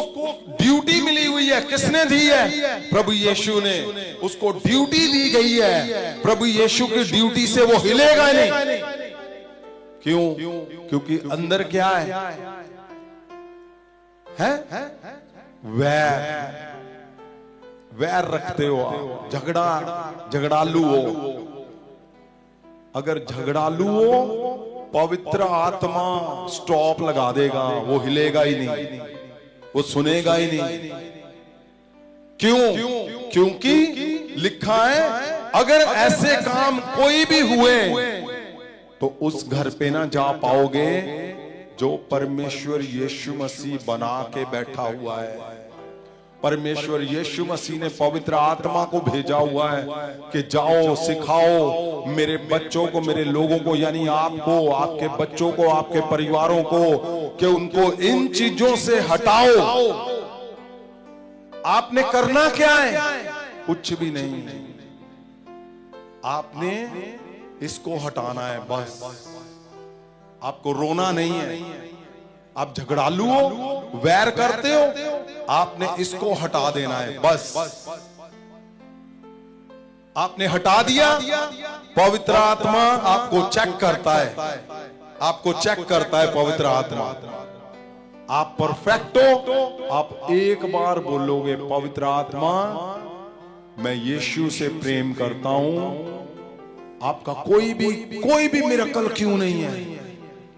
ड्यूटी मिली हुई है। किसने दी है? प्रभु यीशु ने। उसको ड्यूटी दी गई है। प्रभु यीशु की ड्यूटी से वो हिलेगा नहीं। क्यों? क्योंकि अंदर क्या है? वैर। वैर रखते हो आप, झगड़ालू हो। अगर झगड़ालू हो, पवित्र आत्मा स्टॉप लगा देगा, वो हिलेगा ही नहीं, वो सुनेगा ही नहीं। क्यों? क्योंकि लिखा है अगर ऐसे काम कोई भी हुए तो उस घर पे ना जा पाओगे जो परमेश्वर यीशु मसीह बना के बैठा हुआ है। परमेश्वर यीशु मसीह ने पवित्र आत्मा को भेजा हुआ है कि जाओ, सिखाओ मेरे बच्चों को, मेरे लोगों को, यानी आपको, आपके बच्चों को, आपके परिवारों को, कि उनको इन चीजों से हटाओ। आपने करना क्या है? कुछ भी नहीं, आपने इसको हटाना है बस। आपको रोना नहीं है। आप झगड़ालू हो, वैर करते हो, आपने इसको हटा देना है बस। आपने हटा दिया, पवित्र आत्मा आपको चेक करता है, आपको चेक करता है पवित्र आत्मा। आप परफेक्ट हो, आप एक बार बोलोगे पवित्र आत्मा मैं यीशु से प्रेम करता हूं, आपका कोई भी मिरेकल क्यों नहीं है,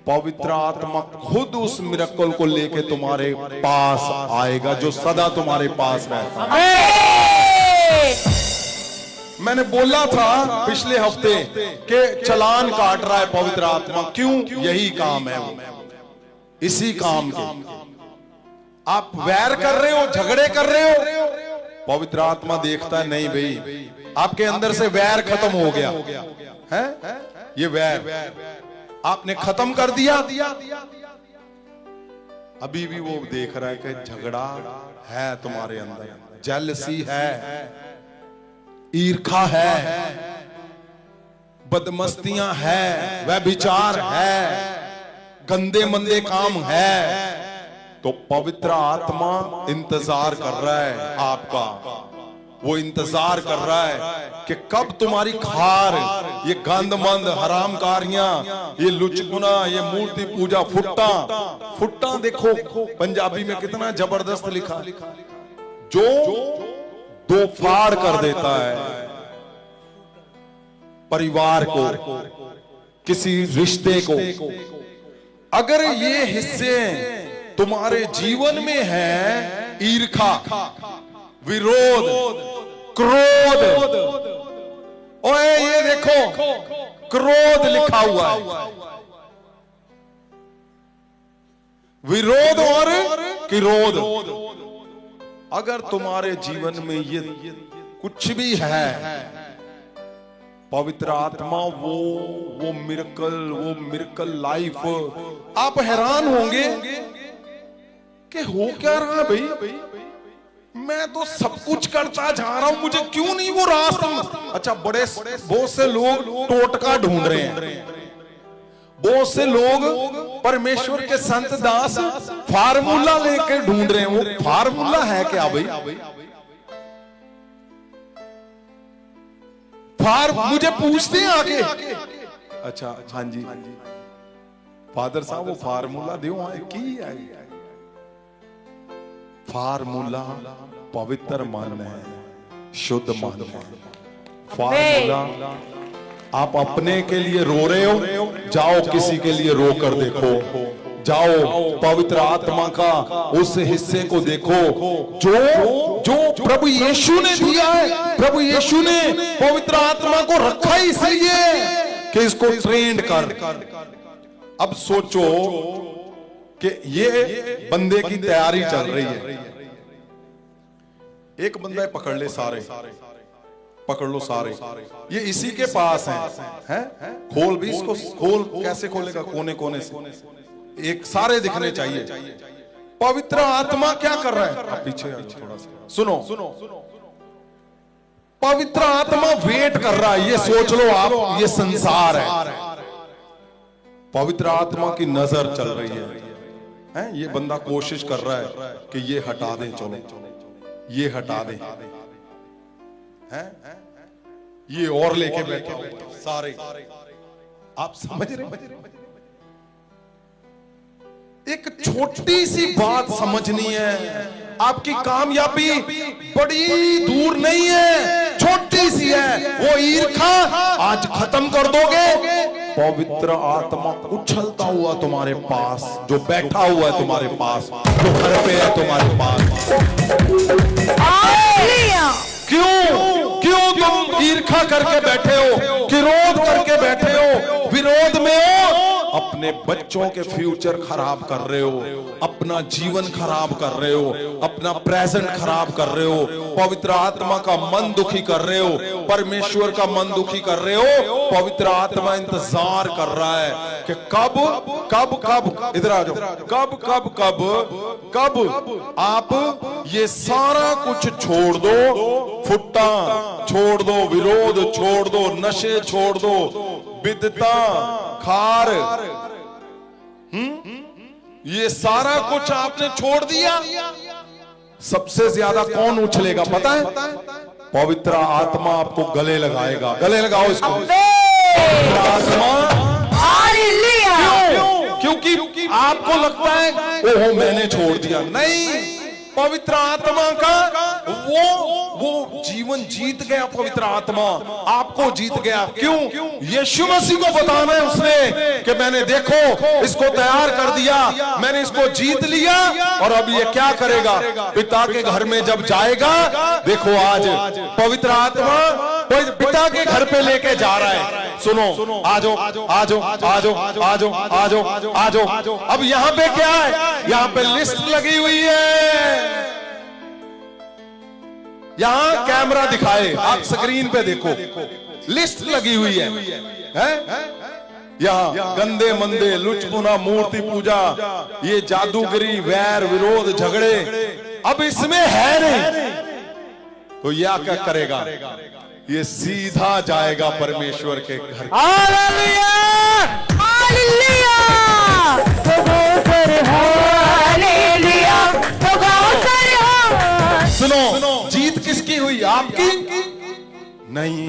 पवित्र आत्मा खुद उस मिरेकल को लेके तुम्हारे पास आएगा जो सदा तुम्हारे पास रहता है। मैंने बोला था पिछले हफ्ते कि चालान काट रहा है पवित्र आत्मा, क्यों? यही काम है, इसी काम के। आप वैर कर रहे हो, झगड़े कर रहे हो, पवित्र आत्मा देखता है नहीं भाई आपके अंदर से वैर खत्म हो गया है, ये वैर आपने खत्म कर दिया। अभी भी वो देख रहा है कि झगड़ा है तुम्हारे अंदर, जेलसी है, ईर्खा है, बदमस्तियां है, व्यभिचार है, गंदे मंदे काम है। तो पवित्र आत्मा इंतजार कर रहा है आपका, वो इंतजार कर रहा है कि कब तुम्हारी खार, ये गंदमंद हरामकारियां, ये लुचपुना, ये मूर्ति पूजा, फुट्टा देखो पंजाबी में कितना जबरदस्त लिखा, जो दो फाड़ कर देता है परिवार को, किसी रिश्ते को। अगर ये हिस्से तुम्हारे जीवन में है, ईर्खा, विरोध, क्रोध, ओए ये देखो क्रोध लिखा हुआ है, विरोध और किरोध। अगर तुम्हारे जीवन में ये कुछ भी है, पवित्र आत्मा वो मिरेकल लाइफ, आप हैरान होंगे कि हो क्या रहा भाई, मैं तो सब कुछ करता जा रहा हूं, मुझे क्यों नहीं वो रास्ता। अच्छा, बहुत से लोग टोटका ढूंढ रहे हैं, बहुत से लोग परमेश्वर के संत दास फार्मूला लेके ढूंढ रहे हैं। वो फार्मूला है क्या भाई? मुझे पूछते हैं आगे, अच्छा हाँ जी फादर साहब वो फार्मूला दो की है। फार्मूला पवित्र मन है, शुद्ध मन है। फार्मूला आप अपने के लिए रो रहे हो, जाओ किसी के लिए रो कर देखो, जाओ पवित्र आत्मा का उस हिस्से को देखो जो जो प्रभु यीशु ने दिया है। प्रभु यीशु ने पवित्र आत्मा को रखा ही इसलिए कि इसको ट्रेंड कर। अब सोचो कि ये बंदे की तैयारी चल रही है। एक बंदा पकड़ ले, सारे पकड़ लो सारे, ये इसी के पास हैं? खोल भी इसको, खोल कैसे खोलेगा? कोने कोने से एक सारे दिखने चाहिए। पवित्र आत्मा क्या कर रहा है? आप पीछे आ जाओ थोड़ा सा, सुनो। पवित्र आत्मा वेट कर रहा है, ये सोच लो आप, ये संसार है। पवित्र आत्मा की नजर चल रही है। ये बंदा कोशिश कर रहा है कि ये हटा दें, चलो ये हटा दें, ये और लेके बैठे सारे। आप समझ रहे? एक छोटी सी बात समझनी है, आपकी कामयाबी बड़ी दूर नहीं है, छोटी सी है। वो ईर्खा आज खत्म कर दोगे, पवित्र आत्मा उछलता हुआ तुम्हारे पास, जो बैठा हुआ है तुम्हारे पास, जो घर पे है तुम्हारे पास। क्यों तुम ईर्खा करके बैठे हो, क्रोध करके बैठे हो, विरोध में हो, अपने बच्चों के फ्यूचर खराब कर रहे हो, अपना जीवन खराब कर रहे हो, अपना प्रेजेंट खराब कर रहे हो, पवित्र आत्मा का मन दुखी कर रहे हो, परमेश्वर का मन दुखी कर रहे हो। पवित्र आत्मा इंतजार कर रहा है कि कब कब कब, इधर आ जाओ, कब कब कब कब आप ये सारा कुछ छोड़ दो, फुट्टा छोड़ दो, विरोध छोड़ दो, नशे छोड़ दो, बिदता खार, ये सारा कुछ आपने छोड़ दिया। सबसे ज्यादा कौन उछलेगा पता है? पवित्र आत्मा आपको गले लगाएगा। गले लगाओ इसको। आत्मा, क्योंकि आपको लगता है ओहो मैंने छोड़ दिया। नहीं, पवित्र आत्मा का वो जीवन जीत गया। पवित्र आत्मा आपको जीत गया। क्यों? यीशु मसीह को बताना है उसने कि मैंने देखो इसको तैयार कर दिया, मैंने इसको जीत लिया, और अब ये क्या करेगा? पिता के घर में जब जाएगा, देखो आज पवित्र आत्मा पिता के घर पे लेके जा रहा है। सुनो, आजो आजो आजो आजो आजो आजो आजो। अब यहाँ पे क्या है? यहाँ पे लिस्ट लगी हुई है। यहां कैमरा दिखाए, आप स्क्रीन पे देखो, लिस्ट लगी हुई है? यहाँ गंदे मंदे, लुचपुना, मूर्ति पूजा, ये जादूगरी, वैर विरोध, झगड़े, अब इसमें है नहीं, तो यह क्या करेगा? ये सीधा जाएगा परमेश्वर के घर। हालेलुया, हालेलुया, सुनो, जीत किसकी हुई? आपकी नहीं,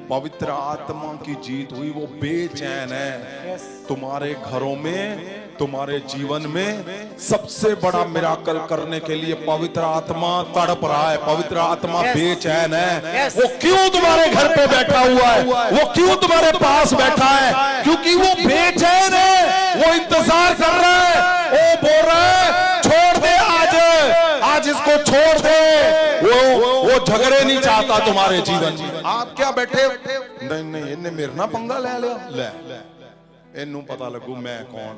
पवित्र आत्मा की जीत हुई। वो बेचैन है। तुम्हारे घरों में, तुम्हारे जीवन में सबसे बड़ा मिराकल करने के लिए पवित्र आत्मा तड़प रहा है। पवित्र आत्मा बेचैन है। वो क्यों तुम्हारे घर पे बैठा हुआ है? वो क्यों तुम्हारे पास बैठा है? क्योंकि वो बेचैन है। वो इंतजार कर रहा है। वो बोल रहा है छोड़ दे, आज इसको छोड़ दे। वो झगड़े नहीं चाहता तुम्हारे जीवन में। आप क्या बैठे? नहीं, इन्हें मेरे ना पंगा ले लिया, इन्हू पता लगू मैं कौन।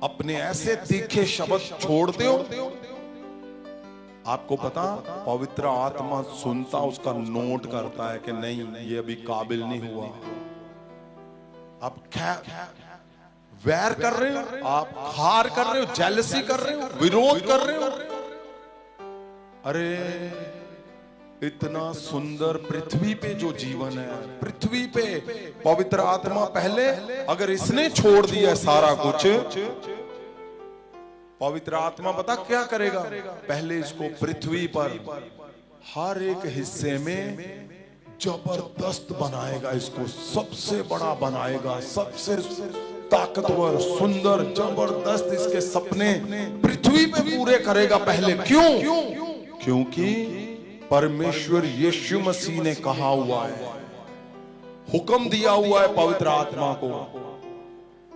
अपने ऐसे तीखे शब्द छोड़ते हो। आपको पता, पवित्र आत्मा सुनता, उसका नोट करता है कि नहीं ये अभी काबिल नहीं हुआ। आप वैर कर रहे हो, आप खार कर रहे हो, जेलसी कर रहे हो, विरोध कर रहे हो। अरे इतना सुंदर पृथ्वी पे जो जीवन है, पृथ्वी पे पवित्र आत्मा पहले, अगर इसने छोड़ दिया सारा कुछ, पवित्र आत्मा पता क्या करेगा? पहले इसको पृथ्वी पर हर एक हिस्से में जबरदस्त बनाएगा, इसको सबसे बड़ा बनाएगा, सबसे ताकतवर, सुंदर, जबरदस्त इसके सपने पृथ्वी पे पूरे करेगा पहले। क्यों? क्योंकि परमेश्वर यीशु मसीह ने कहा हुआ है, हुक्म दिया हुआ है पवित्र आत्मा को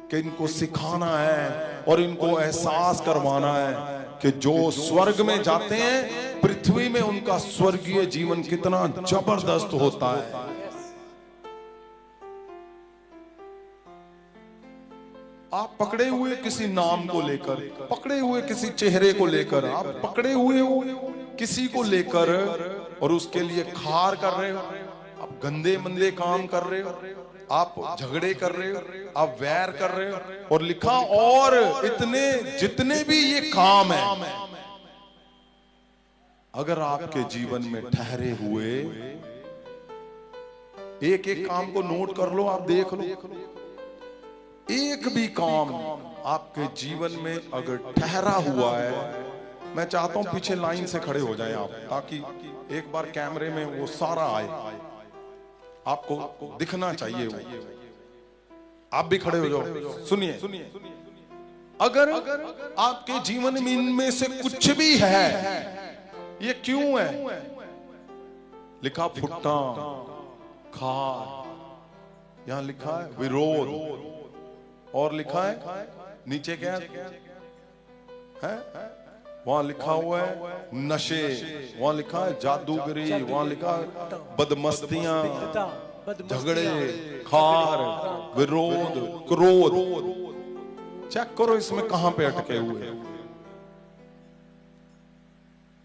कि इनको सिखाना है और इनको एहसास करवाना है कि जो स्वर्ग में जाते हैं, पृथ्वी में उनका स्वर्गीय जीवन कितना जबरदस्त होता है। आप पकड़े हुए किसी नाम को लेकर, पकड़े हुए किसी चेहरे को लेकर, आप पकड़े हुए हो किसी को लेकर और उसके लिए खार कर रहे हो, आप गंदे मंदे काम कर रहे हो, आप झगड़े कर रहे हो, आप वैर कर रहे हो, और लिखा और इतने जितने भी ये काम है, अगर आपके जीवन में ठहरे हुए, एक एक काम को नोट कर लो, आप देख लो, एक भी काम आपके जीवन में अगर ठहरा हुआ है, मैं चाहता हूं पीछे लाइन से खड़े हो जाएं आप, ताकि एक बार कैमरे में वो सारा आए, आपको दिखना चाहिए वो। आप भी खड़े हो जाओ, सुनिए। अगर आपके जीवन में इनमें से कुछ भी है, ये क्यों है? लिखा फुट्टा, खार, यहां लिखा है विरोध, और लिखा है नीचे क्या है? वहां लिखा हुआ है नशे, वहां लिखा है जादूगरी, वहां लिखा है बदमस्तियां, झगड़े, खार, विरोध, क्रोध। चेक करो इसमें कहां पे अटके हुए।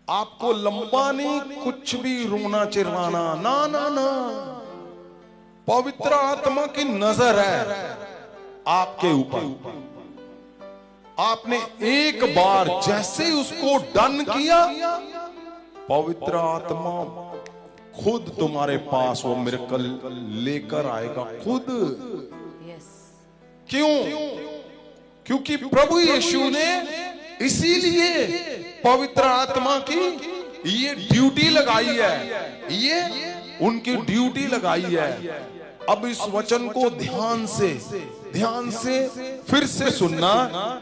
आपको लंबा नहीं कुछ भी रोना चिल्लाना, ना ना ना, पवित्र आत्मा की नजर है आपके ऊपर। आपने एक बार जैसे उसको डन किया, पवित्र आत्मा खुद तुम्हारे पास वो मिरेकल लेकर आएगा, खुद। क्यों? क्योंकि प्रभु यीशु ने इसीलिए पवित्र आत्मा की ये ड्यूटी लगाई है, ये उनकी ड्यूटी लगाई है। अब इस वचन को ध्यान से फिर से सुनना।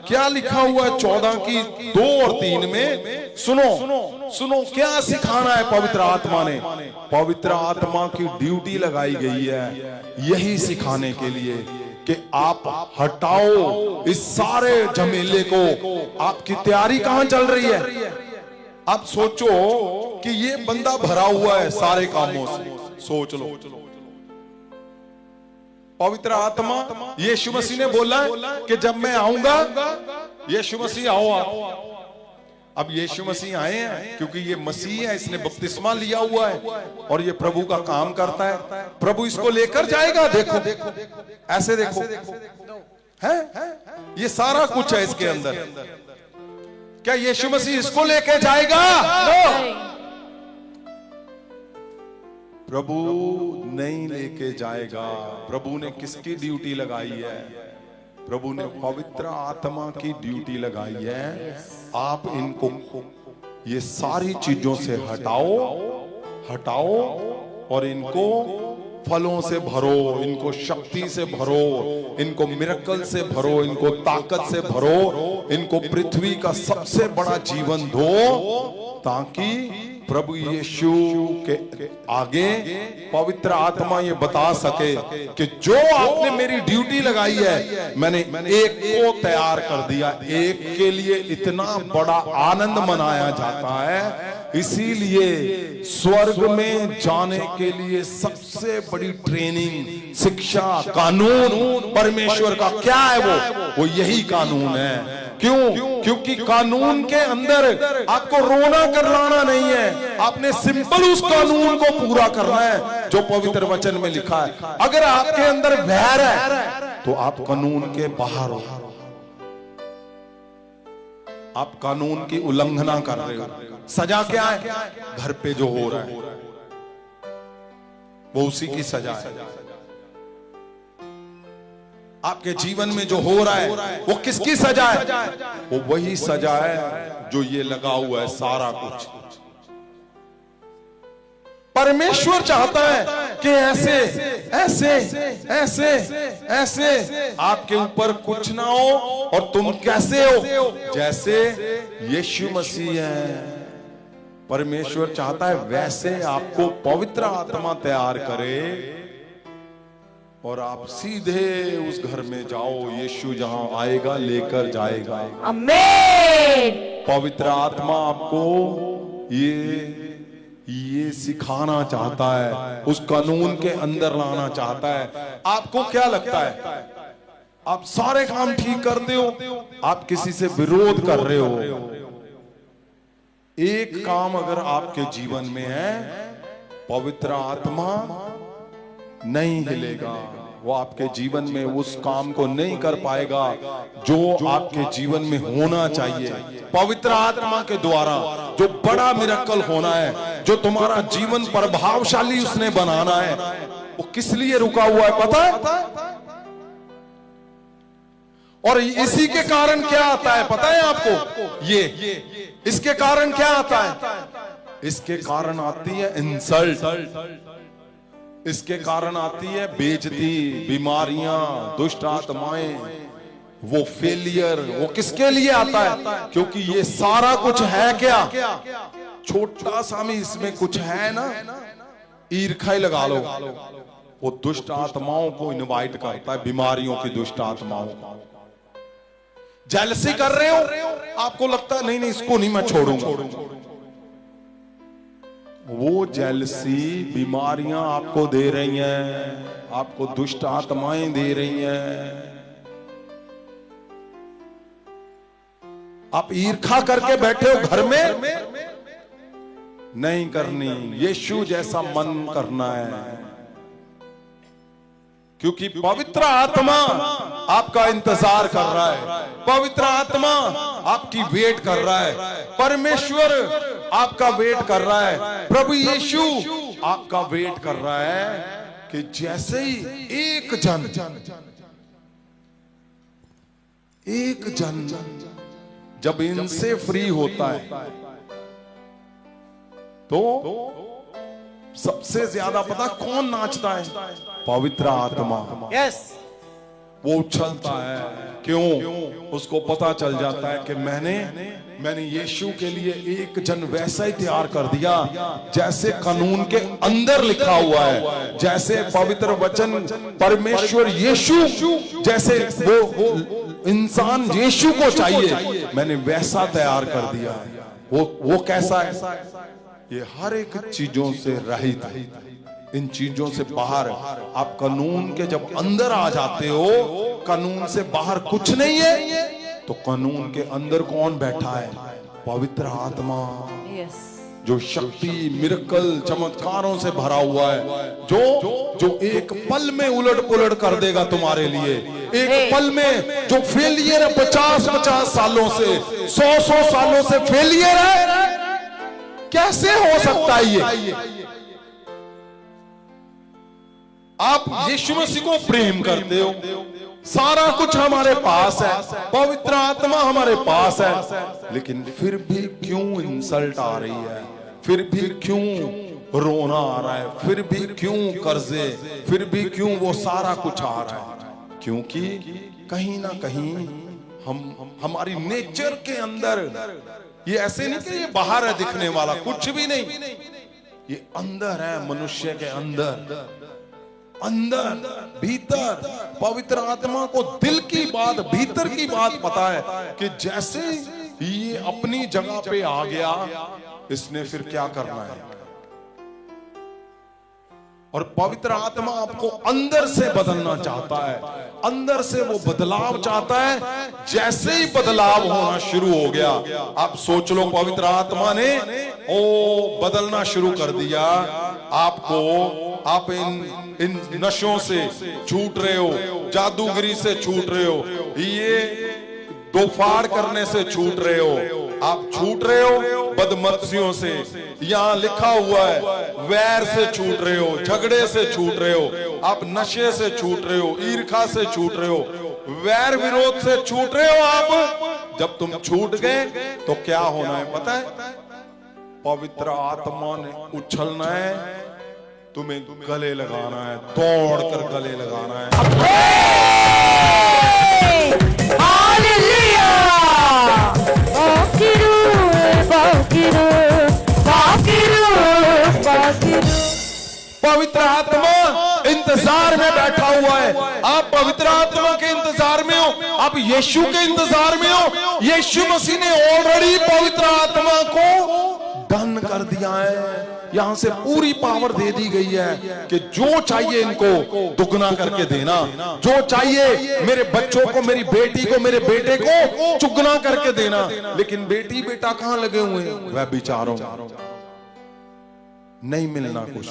क्या लिखा हुआ है 14 की 2 और 3 में? सुनो क्या सिखाना है पवित्र आत्मा ने? पवित्र आत्मा की ड्यूटी लगाई गई है यही सिखाने के लिए कि आप हटाओ इस सारे झमेले को। आपकी तैयारी कहां चल रही है? आप सोचो कि ये बंदा भरा हुआ है सारे कामों से, सोच लो। पवित्र आत्मा, यीशु मसीह ने बोला कि जब मैं आऊंगा, यीशु मसीह आओ आप। अब यीशु मसीह आए हैं क्योंकि ये मसीह है, इसने बपतिस्मा लिया हुआ है और ये प्रभु का काम करता है। प्रभु इसको लेकर जाएगा, देखो ऐसे देखो है, ये सारा कुछ है इसके अंदर। क्या यीशु मसीह इसको लेके जाएगा? प्रभु नहीं लेके जाएगा। प्रभु ने किसकी ड्यूटी लगाई है? प्रभु ने पवित्र आत्मा की ड्यूटी लगाई है। आप इनको ये सारी चीजों से हटाओ और इनको फलों से भरो, इनको शक्ति से भरो, इनको मिरेकल से भरो, इनको ताकत से भरो, इनको पृथ्वी का सबसे बड़ा जीवन दो, ताकि प्रभु यीशु के आगे पवित्र आत्मा ये बता सके कि जो आपने मेरी ड्यूटी लगाई है, मैंने एक को तैयार कर दिया। एक के लिए इतना बड़ा आनंद मनाया जाता है। इसीलिए स्वर्ग में जाने के लिए सबसे बड़ी ट्रेनिंग, शिक्षा, कानून परमेश्वर का क्या है? वो यही कानून है। क्यों? क्योंकि कानून के अंदर आपको रोना करलाना नहीं है, आपने सिंपल उस कानून को पूरा करना है जो पवित्र वचन में लिखा है। अगर आपके अंदर वैर है तो आप कानून के बाहर हो, आप कानून की उल्लंघना कर रहे हो। सजा क्या है? घर पे जो हो रहा है वो उसी की सजा है। आपके जीवन में जो हो रहा है वो किसकी सजा है? वो वही सजा है जो ये लगा हुआ है सारा कुछ। परमेश्वर चाहता है कि ऐसे ऐसे ऐसे ऐसे आपके ऊपर कुछ ना हो और तुम कैसे हो? जैसे यीशु मसीह है। परमेश्वर चाहता है वैसे आपको पवित्र आत्मा तैयार करे और आप सीधे उस घर में जाओ, यीशु जहां आएगा लेकर जाएगा। आमीन। पवित्र आत्मा आपको ये सिखाना चाहता है, उस कानून के अंदर लाना चाहता है। आपको क्या लगता है, आप सारे काम ठीक करते हो, आप किसी से विरोध कर रहे हो। एक काम अगर आपके जीवन में है, पवित्र आत्मा नहीं हिलेगा, वो आपके जीवन में उस काम को नहीं कर पाएगा जो आपके जीवन में होना चाहिए। पवित्र आत्मा के द्वारा जो बड़ा मिरेकल होना है, जो तुम्हारा जीवन प्रभावशाली उसने बनाना है, वो किस लिए रुका हुआ है पता है? और इसी के कारण क्या आता है पता है आपको? ये इसके कारण क्या आता है? इसके कारण आती है इंसल्ट, इसके कारण आती है बेइज्जती, बीमारियां, दुष्ट आत्माएं, वो फेलियर। वो किसके लिए आता है? क्योंकि ये सारा कुछ है क्या, छोटा सा भी इसमें कुछ है ना, ईर्ष्या ही लगा लो, वो दुष्ट आत्माओं को इनवाइट करता है, बीमारियों की दुष्ट आत्माओं को। जेलसी कर रहे हो, आपको लगता है नहीं नहीं इसको नहीं मैं छोड़ूंगा, वो जेलसी बीमारियां आपको दे रही हैं, आपको दुष्ट आत्माएं दे रही हैं। आप ईर्ष्या करके बैठे हो घर में, नहीं करनी, यीशु जैसा मन करना है। क्योंकि पवित्र आत्मा आपका इंतजार कर रहा है, पवित्र आत्मा आपकी वेट कर रहा है, परमेश्वर आपका वेट कर रहा है, प्रभु यीशु आपका वेट कर रहा है कि जैसे ही एक जन जब इनसे फ्री होता है तो सबसे ज्यादा पता कौन नाचता है? पवित्र आत्मा। यस, वो उछलता है। क्यों? उसको पता चल जाता है कि मैंने यीशु के लिए एक जन वैसा ही तैयार कर दिया जैसे कानून के अंदर लिखा हुआ है, जैसे पवित्र वचन परमेश्वर यीशु जैसे वो इंसान यीशु को चाहिए, मैंने वैसा तैयार कर दिया है। वो कैसा है? ये हर एक चीजों से रहित है, इन चीजों से बाहर। आप कानून के जब अंदर आ जाते हो, कानून से बाहर कुछ नहीं है, तो कानून के अंदर कौन बैठा है? पवित्र आत्मा। यस। जो शक्ति, मिरेकल, चमत्कारों से भरा हुआ है, जो एक पल में उलट पुलट कर देगा तुम्हारे लिए। एक पल में जो फेलियर है 50-50 सालों से, 100-100 सालों से फेलियर है, कैसे हो सकता है ये? आप यीशु मसीह को प्रेम करते हो, सारा कुछ हमारे पास है, पवित्र आत्मा हमारे पास है, लेकिन फिर भी क्यों इंसल्ट आ रही है? फिर भी क्यों रोना आ रहा है? फिर भी क्यों कर्जे? फिर भी क्यों वो सारा कुछ आ रहा है? क्योंकि कहीं ना कहीं हमारी नेचर के अंदर, ये ऐसे नहीं कि ये बाहर है दिखने वाला, कुछ भी नहीं, ये अंदर है, मनुष्य के अंदर भीतर। पवित्र आत्मा को दिल की बात, भीतर की बात पता है कि जैसे ये अपनी जगह पे आ गया, इसने फिर क्या करना है। और पवित्र आत्मा आपको अंदर से बदलना चाहता है, अंदर से वो बदलाव चाहता है। जैसे ही बदलाव होना शुरू हो गया, आप सोच लो पवित्र आत्मा ने बदलना शुरू कर दिया आपको। आप इन नशों से छूट रहे हो, जादूगरी से छूट रहे हो, ये दोफाड़ करने से छूट रहे हो, आप छूट रहे हो बदमर्सियों से, यहाँ लिखा हुआ है वैर से छूट रहे हो, झगड़े से छूट रहे हो, आप नशे से छूट रहे हो, ईर्ष्या से छूट रहे हो, वैर विरोध से छूट रहे हो। आप जब तुम छूट गए तो क्या होना है पता है? पवित्र आत्मा ने उछलना है, तुम्हें गले लगाना है, तोड़कर गले लगाना है। हालेलुया। पवित्र आत्मा इंतजार में बैठा हुआ है। आप पवित्र आत्मा के इंतजार में हो, आप यीशु के इंतजार में हो। यीशु मसीह ने ऑलरेडी पवित्र आत्मा को डन कर दिया है। यहां से पूरी पावर दे दी गई है कि जो चाहिए इनको दुगना करके देना, जो चाहिए मेरे बच्चों को, मेरी बेटी को, मेरे बेटे को चुगना करके देना। लेकिन बेटी बेटा कहां लगे हुए हैं? वह बिचारों नहीं मिलना कुछ।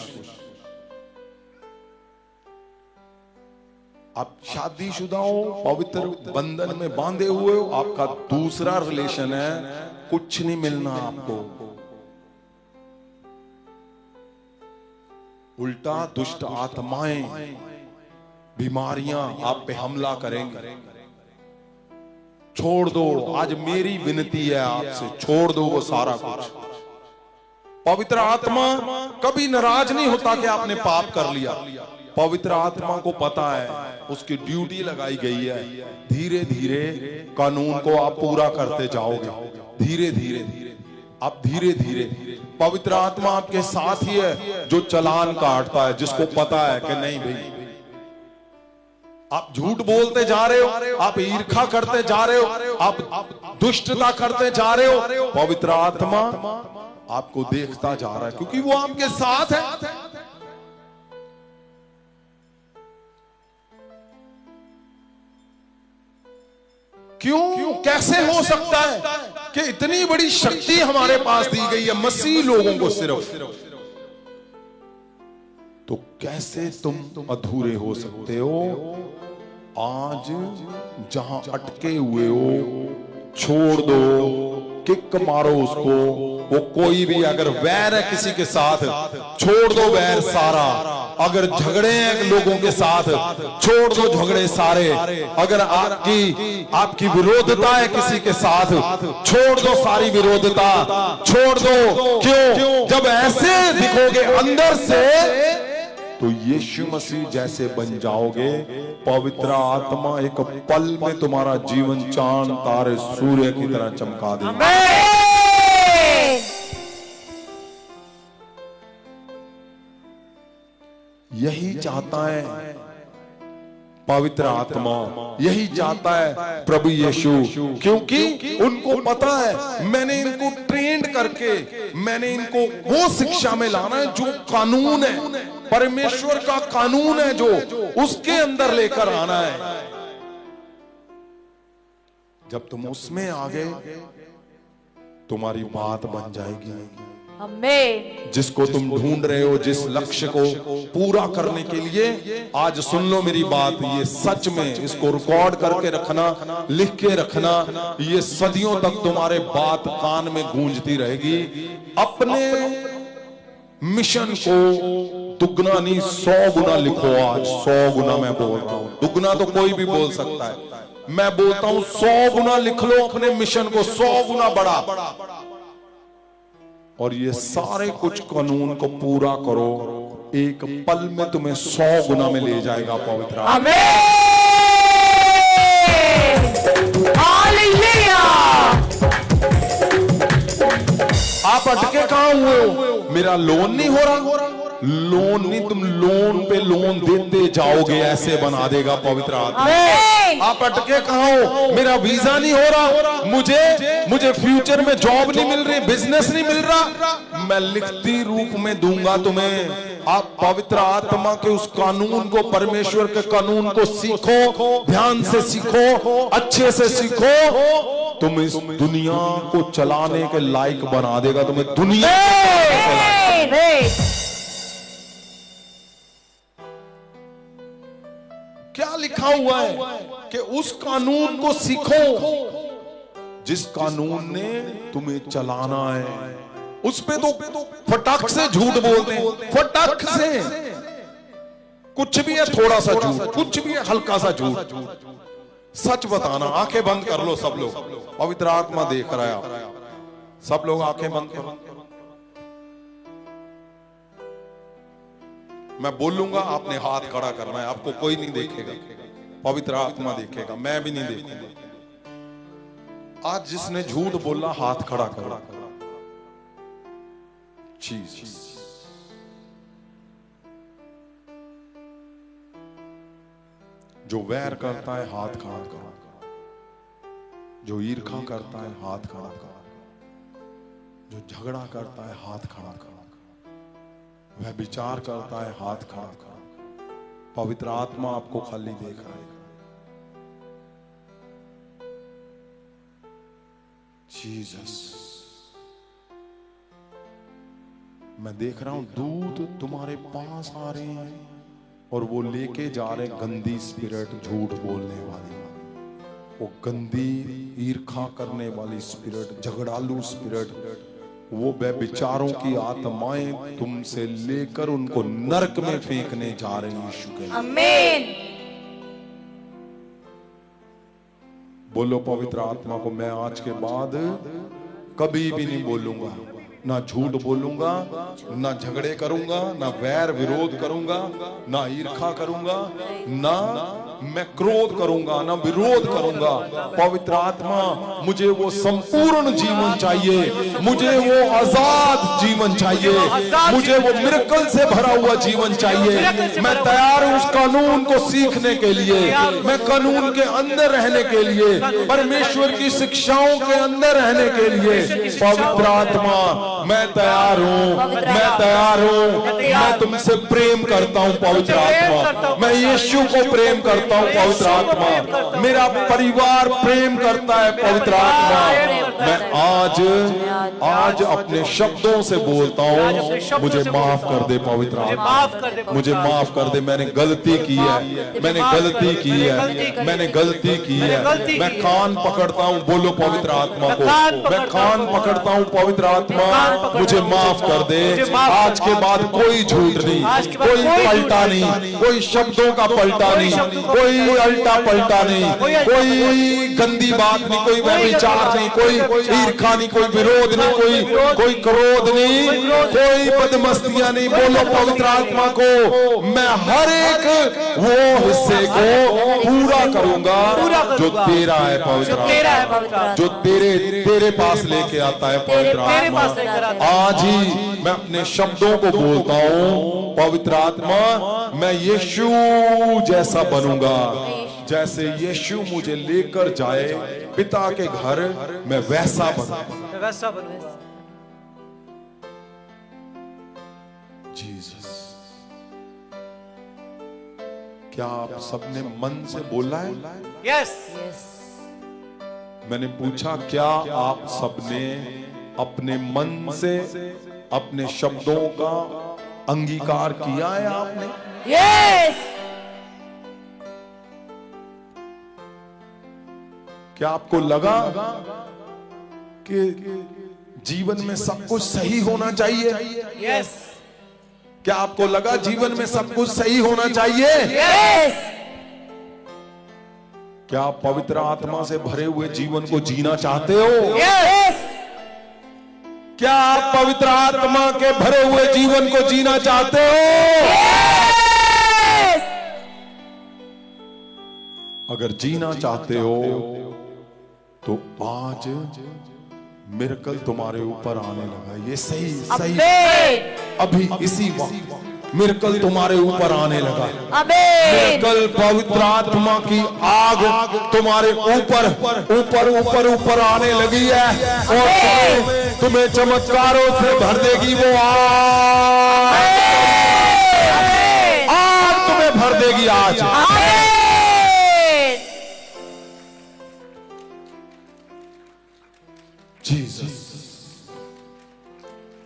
आप शादीशुदा हो, पवित्र बंधन में बांधे हुए हो, आपका दूसरा रिलेशन है, कुछ नहीं मिलना आपको। उल्टा दुष्ट आत्माएं, बीमारियां आप पे हमला करेंगे। छोड़ दो, आज मेरी विनती है आपसे, छोड़ दो वो सारा कुछ। पवित्र आत्मा कभी नाराज नहीं होता कि आपने पाप कर लिया। पवित्र आत्मा को पता है, उसकी ड्यूटी लगाई गई है। धीरे धीरे कानून को आप पूरा करते जाओगे। धीरे धीरे आप धीरे धीरे पवित्र आत्मा आपके साथ ही है, जो चालान काटता है, जिसको पता है कि नहीं भाई आप झूठ बोलते जा रहे हो, आप ईर्खा करते जा रहे हो, आप दुष्टता करते जा रहे हो। पवित्र आत्मा आपको देखता जा रहा है, क्योंकि वो आपके साथ है। क्यों, कैसे हो सकता है कि इतनी बड़ी शक्ति हमारे पास दी गई है मसीह लोगों को सिर्फ, तो कैसे तुम अधूरे हो सकते हो? आज जहां अटके हुए हो, छोड़ दो, किक मारो उसको। वो कोई भी अगर वैर है किसी के साथ, छोड़ दो वैर सारा। अगर झगड़े हैं लोगों के साथ, छोड़ दो झगड़े सारे। अगर आपकी विरोधता है किसी के साथ, छोड़ दो सारी विरोधता, छोड़ दो। क्यों? जब ऐसे दिखोगे अंदर से, तो यीशु मसीह जैसे बन जाओगे। पवित्र आत्मा एक पल में तुम्हारा जीवन चांद तारे सूर्य की तरह चमका देगा। यही चाहता है पवित्र आत्मा, यही चाहता है प्रभु यीशु, क्योंकि उनको पता है मैंने इनको ट्रेंड करके, मैंने इनको वो शिक्षा में लाना है जो कानून है, परमेश्वर का कानून है, जो उसके अंदर लेकर आना है। जब तुम उसमें आ गए, तुम्हारी बात बन जाएगी। आमीन। जिसको तुम ढूंढ रहे हो, जिस लक्ष्य को पूरा करने के लिए, आज सुन लो मेरी बात, ये सच में इसको रिकॉर्ड करके रखना, लिख के रखना, ये सदियों तक तुम्हारे बात कान में गूंजती रहेगी। अपने मिशन को दुगना नहीं 100 गुना लिखो। आज 100 गुना मैं बोल रहा हूं, दुगना तो कोई भी बोल सकता है, मैं बोलता हूं 100 गुना लिख लो अपने मिशन को, 100 गुना बड़ा। और ये सारे कुछ कानून को पूरा करो, एक पल में तुम्हें 100 गुना में ले जाएगा पवित्र आत्मा। आमीन। हालेलुया। आप अटके कहां हुए हो? मेरा लोन नहीं हो रहा। लोन नहीं, तुम लोन पे लोन देते जाओगे, ऐसे बना देगा पवित्र आत्मा। आप अटके कहां हो? मेरा वीजा नहीं हो रहा, मुझे फ्यूचर में जॉब नहीं मिल रही, बिजनेस नहीं मिल रहा। मैं लिखती रूप में दूंगा तुम्हें। आप पवित्र आत्मा के उस कानून को, परमेश्वर के कानून को सीखो, ध्यान से सीखो, अच्छे से सीखो। तुम इस दुनिया को चलाने के लायक बना देगा, तुम्हें दुनिया क्या लिखा हुआ है कि उस कानून को सीखो जिस कानून ने तुम्हें चलाना है। उस पे तो फटाक से झूठ बोलते हैं, फटाक से कुछ भी है, थोड़ा सा झूठ, कुछ भी है, हल्का सा झूठ। सच बताना। आंखें बंद कर लो सब लोग, पवित्र आत्मा देख रहा है। सब लोग आंखें बंद करो। मैं बोलूंगा, आपने हाथ खड़ा करना है। आपको कोई नहीं देखेगा, पवित्र आत्मा देखेगा, मैं भी नहीं देखूंगा। आज जिसने झूठ बोला हाथ खड़ा करो। जो वैर करता है हाथ खड़ा करो, जो ईर्खा करता है हाथ खड़ा करो, जो झगड़ा करता है हाथ खड़ा करो, वह विचार करता है हाथ खड़ा करो। पवित्र आत्मा आपको खाली देख रहा है। जीसस, मैं देख रहा हूं दूत तुम्हारे पास आ रहे हैं और वो लेके जा रहे गंदी स्पिरिट, झूठ बोलने वाली, वो गंदी ईर्खा करने वाली स्पिरिट, झगड़ालू स्पिरिट, वो बेविचारों की आत्माएं तुमसे लेकर उनको नरक में फेंकने जा रहे हैं यीशु के नाम। आमीन। बोलो पवित्र आत्मा को, मैं आज के बाद कभी भी नहीं बोलूंगा, ना झूठ बोलूंगा, ना झगड़े करूंगा, ना वैर विरोध करूंगा, ना ईर्खा करूंगा, ना मैं क्रोध करूंगा, ना विरोध करूंगा। पवित्र आत्मा, मुझे वो संपूर्ण जीवन चाहिए, मुझे वो आजाद जीवन चाहिए, मुझे वो मिरेकल से भरा हुआ जीवन चाहिए। मैं तैयार हूं उस कानून को सीखने के लिए, मैं कानून के अंदर रहने के लिए, परमेश्वर की शिक्षाओं के अंदर रहने के लिए। पवित्र आत्मा, मैं तैयार हूं, मैं तैयार हूं, मैं तुमसे प्रेम करता हूं पवित्र आत्मा, मैं यीशु को प्रेम करता हूं पवित्र आत्मा, मेरा परिवार प्रेम करता है पवित्र आत्मा। मैं आज अपने शब्दों से बोलता हूं, मुझे माफ कर दे पवित्र आत्मा, मुझे माफ कर दे, मैंने गलती की है, मैंने गलती की है, मैंने गलती की है। मैं कान पकड़ता हूं, बोलो पवित्र आत्मा को, मैं कान पकड़ता हूं पवित्र आत्मा, मुझे माफ कर दे। आज के बाद कोई झूठ नहीं, कोई पलटा नहीं, कोई शब्दों का पलटा नहीं, कोई अल्टा पलटा नहीं, कोई गंदी बात नहीं, कोई व्यभिचार नहीं, कोई ईर्खा नहीं, कोई विरोध नहीं, कोई क्रोध नहीं, कोई बदमस्तियां नहीं। बोलो पवित्र आत्मा को, मैं हर एक वो हिस्से को पूरा करूंगा जो तेरा है पवित्र आत्मा, जो तेरे पास लेके आता है पवित्र आत्मा। आज ही मैं अपने शब्दों को बोलता हूं, पवित्र आत्मा, मैं यीशु जैसा बनूंगा, जैसे यीशु मुझे लेकर जाए पिता के घर, मैं वैसा बनूंगा। जीसस, क्या आप सबने मन से बोला है? यस। मैंने पूछा, क्या आप सबने अपने मन से अपने शब्दों का अंगीकार किया है आपने? यस। क्या आपको लगा कि जीवन में सब कुछ सही होना चाहिए? यस। क्या आपको लगा जीवन में सब कुछ सही होना चाहिए? यस। क्या आप पवित्र आत्मा से भरे हुए जीवन को जीना चाहते हो? यस। क्या आप पवित्र आत्मा के भरे हुए जीवन को जीना चाहते हो? यस। अगर जीना चाहते हो तो आज मिरेकल तुम्हारे ऊपर आने लगा। ये सही अभी इसी वक्त मिरेकल तुम्हारे ऊपर आने लगा। मिरेकल, पवित्र आत्मा की आग तुम्हारे ऊपर ऊपर ऊपर ऊपर आने लगी है और तुम्हें चमत्कारों से भर देगी। वो आग तुम्हें भर देगी आज। जीसस,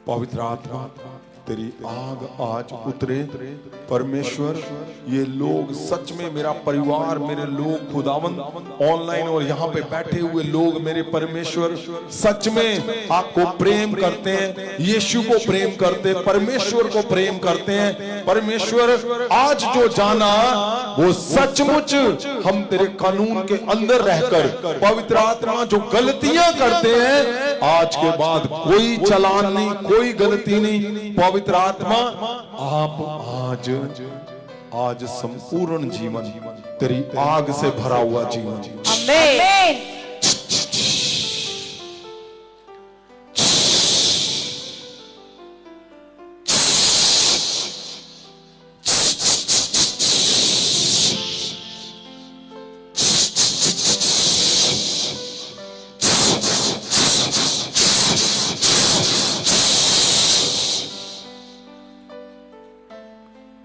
पवित्र आत्मा तेरी आग आज उतरे। परमेश्वर, ये लोग सच में, मेरा परिवार, मेरे लोग खुदावंद, ऑनलाइन और यहाँ पे बैठे हुए लोग मेरे परमेश्वर सच में आपको प्रेम करते हैं, यीशु को प्रेम करते हैं, परमेश्वर को प्रेम करते हैं। परमेश्वर, आज जो जाना वो सचमुच हम तेरे कानून के अंदर रहकर, पवित्र आत्मा जो गलतियां करते हैं, आज के बाद कोई चालान नहीं, कोई गलती नहीं। पवित्र आत्मा, आप आज संपूर्ण जीवन तेरी आग से भरा हुआ जीवन। आमीन।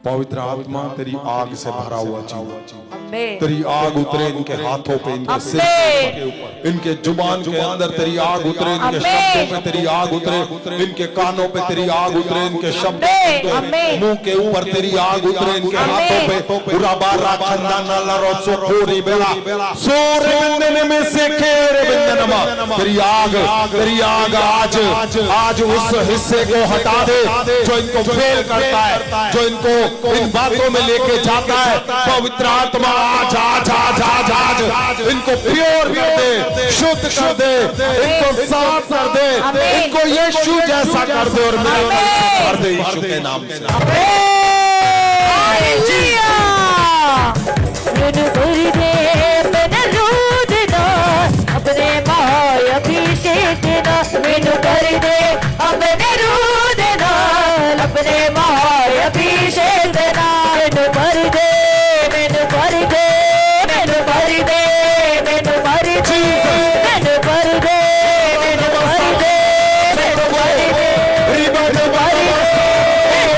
पवित्र आत्मा तेरी आग से भरा हुआ जीवन, आमीन। तेरी आग उतरे इनके हाथों पे, इनके सिर पे, इनके जुबान के अंदर तेरी आग उतरे, इनके शब्दों पे तेरी आग उतरे, इनके कानों पे तेरी आग उतरे, इनके शब्दों पे, मुंह के ऊपर तेरी आग उतरे, इनके हाथों पे उराबारा खंदाना लरोसो कोरी बेला सोरे बिंदने में से खेरे बिंदनमा, तेरी आग आज उस हिस्से को हटा दे जो इनको फेल करता है, जो इनको इन बातों में लेके जाता है। पवित्र आत्मा आज इनको प्योर कर दे, शुद्ध कर दे, इनको साफ कर दे, इनको यीशु जैसा कर दे और मेरे कर दे यीशु के नाम से। हालेलुया। अपने महाअभिषेक देना, मैनू कर दे अपने रूह देना, अपने महाअभिषेक देना, मैनू कर दे, मैनू कर दे, मैनू कर दे, मैनू कर दे, मैनू कर दे, मैनू कर दे, मैनू कर दे, मैनू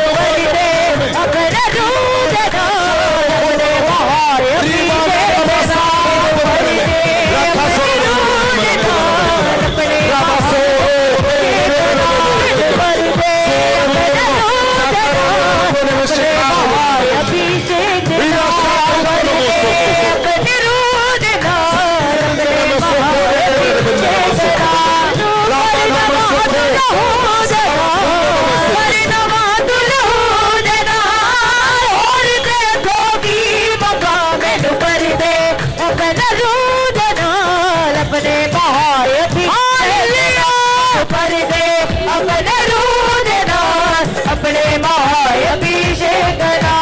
कर दे, अपने रूह देना, अपने महाअभिषेक देना,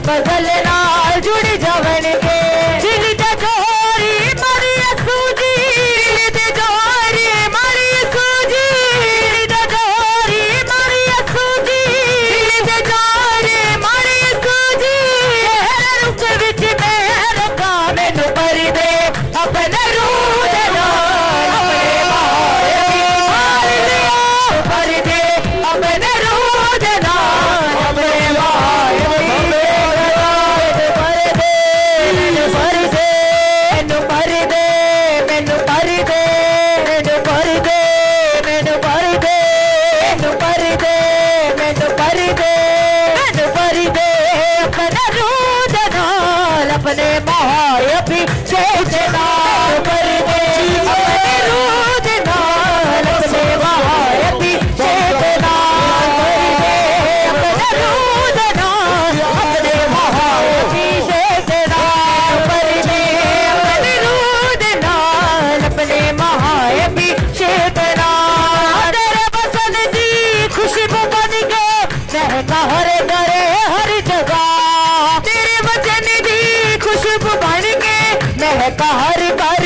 फजल नाल जुड़ जावणगे, दिल ते जोरी मारी सूजी, दिल ते जोरी मारी सूजी, दिल ते जोरी मारी सूजी, दिल ते जोरी मारी सूजी, रुख विच मैं रखा मैनू पर दे अपने रूह दे नाल, अपने मार पर दे अपने रूह दे नाल, अपने अपने महाअभिषेक देना, कर दे अपने रूह देना, अपने महाअभिषेक देना, अपने रूह देना, अपने महाअभिषेक देना, कर दे अपने रूह देना, अपने महाअभिषेक देना। तेरे वचन दी खुशबू बन के महका हर दरे हर जगह, तेरे वचन दी खुशबू बन के महका हर घर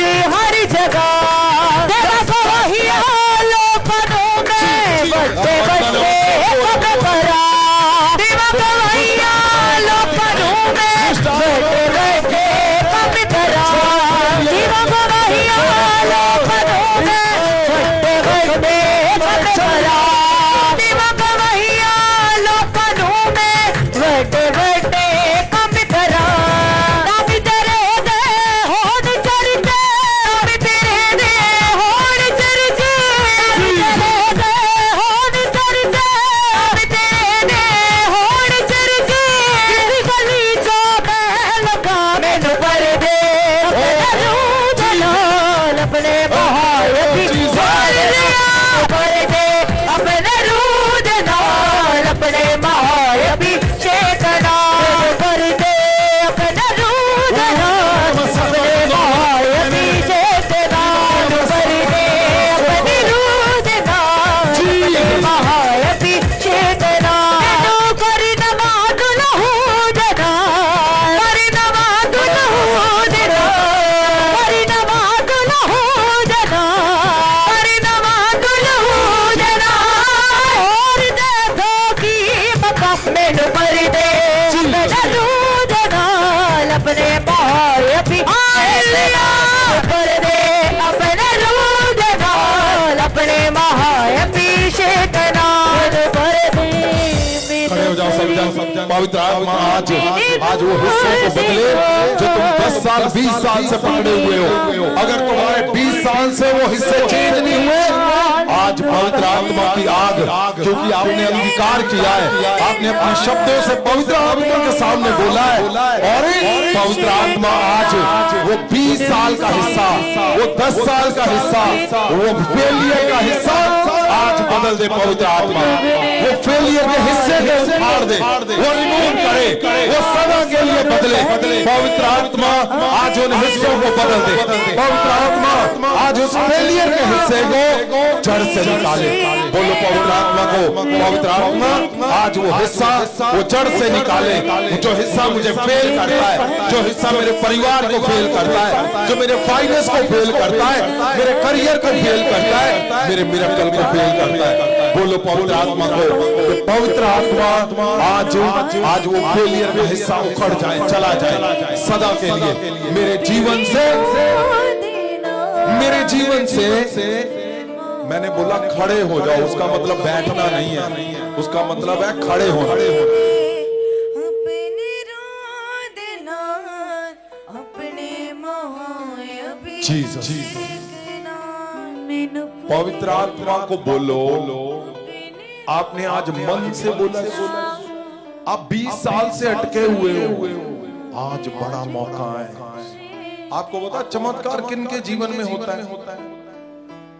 पवित्र आत्मा आज वो हिस्सों को बदले जो तुम 10 साल 20 साल से पकड़े हुए हो। अगर तुम्हारे 20 साल से वो हिस्से चेंज नहीं हुए, आज पवित्र आत्मा की आग, क्योंकि आपने अंगीकार किया है, आपने अपने शब्दों से पवित्र आत्मा के सामने बोला है, और पवित्र आत्मा आज वो 20 साल का हिस्सा, वो 10 साल का हिस्सा, वो फेलियर का हिस्सा आज बदल दे। पवित्र आत्मा वो फेलियर के हिस्से को उखाड़ दे, वो रिमूव करे, वो सदा के लिए बदले। पवित्र आत्मा आज उन हिस्सों को बदल दे। पवित्र आत्मा आज उस फेलियर के हिस्से को जड़ से निकाले। बोलो पवित्र आत्मा को, पवित्र आत्मा आज वो हिस्सा वो जड़ से निकाले। जो हिस्सा मुझे फेल करता है, जो हिस्सा मेरे परिवार को फेल करता है, जो मेरे फाइनेंस को फेल करता है, मेरे करियर को फेल करता है, मेरे मिरेकल को फेल करता है, बोलो पवित्र आत्मा को, पवित्र आत्मा आज वो फेलियर का हिस्सा उखड़ जाए, चला जाए सदा के लिए मेरे जीवन से। मैंने बोला खड़े हो जाओ, उसका मतलब बैठना नहीं है, उसका मतलब है खड़े होना। जीसस, पवित्र आत्मा को बोलो। आपने आज मन से बोला, आप 20 साल से अटके हुए हो, आज बड़ा मौका है। आपको पता चमत्कार किन के जीवन में होता है?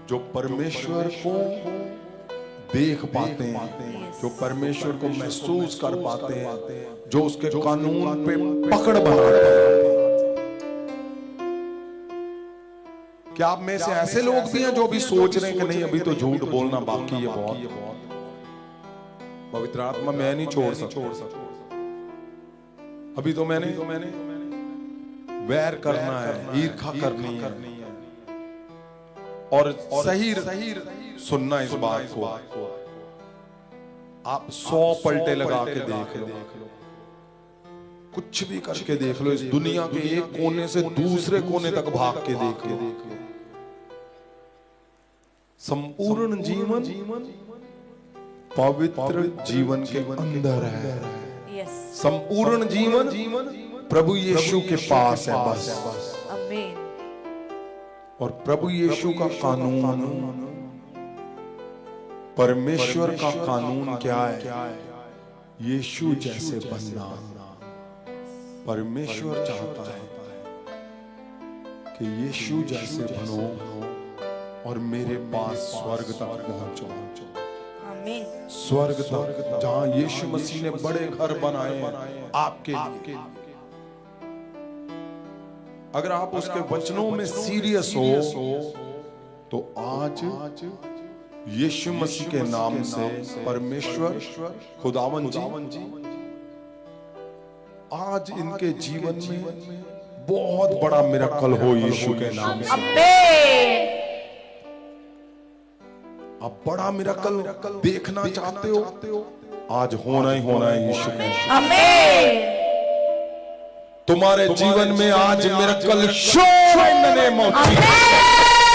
जो परमेश्वर को देख पाते हैं, जो परमेश्वर को महसूस कर पाते हैं, जो उसके कानून पे पकड़ बनाते हैं। क्या आप में से ऐसे लोग भी हैं जो अभी सोच रहे हैं कि नहीं अभी तो झूठ बोलना बाकी है बहुत, पवित्र आत्मा मैं नहीं छोड़ सकता, अभी तो मैंने वैर करना है, ईर्खा करनी है, और सही सुनना इस बात को। आप 100 पलटे लगा के देख लो, कुछ भी करके देख लो, इस दुनिया के एक कोने से दूसरे कोने तक भाग के देख लो, संपूर्ण जीवन पवित्र जीवन के अंदर है। संपूर्ण जीवन प्रभु यीशु के पास है बस। आमीन। और प्रभु यीशु का कानून, परमेश्वर का कानून क्या है? यीशु जैसे बनना। परमेश्वर चाहता है कि यीशु जैसे बनो और मेरे पास स्वर्ग तक पहुंचो। आमीन। स्वर्ग तक, जहां यीशु मसीह ने बड़े घर बनाए आपके लिए। अगर आप उसके वचनों में सीरियस हो तो आज यीशु मसीह के नाम से परमेश्वर खुदावन जी आज इनके जीवन में बहुत बड़ा मिरेकल हो यीशु के नाम से। आमीन। आप बड़ा मिरेकल देखना चाहते हो, आज होना ही होना है यीशु के नाम। आमीन। तुम्हारे जीवन में आज miracle show in the name of Jesus.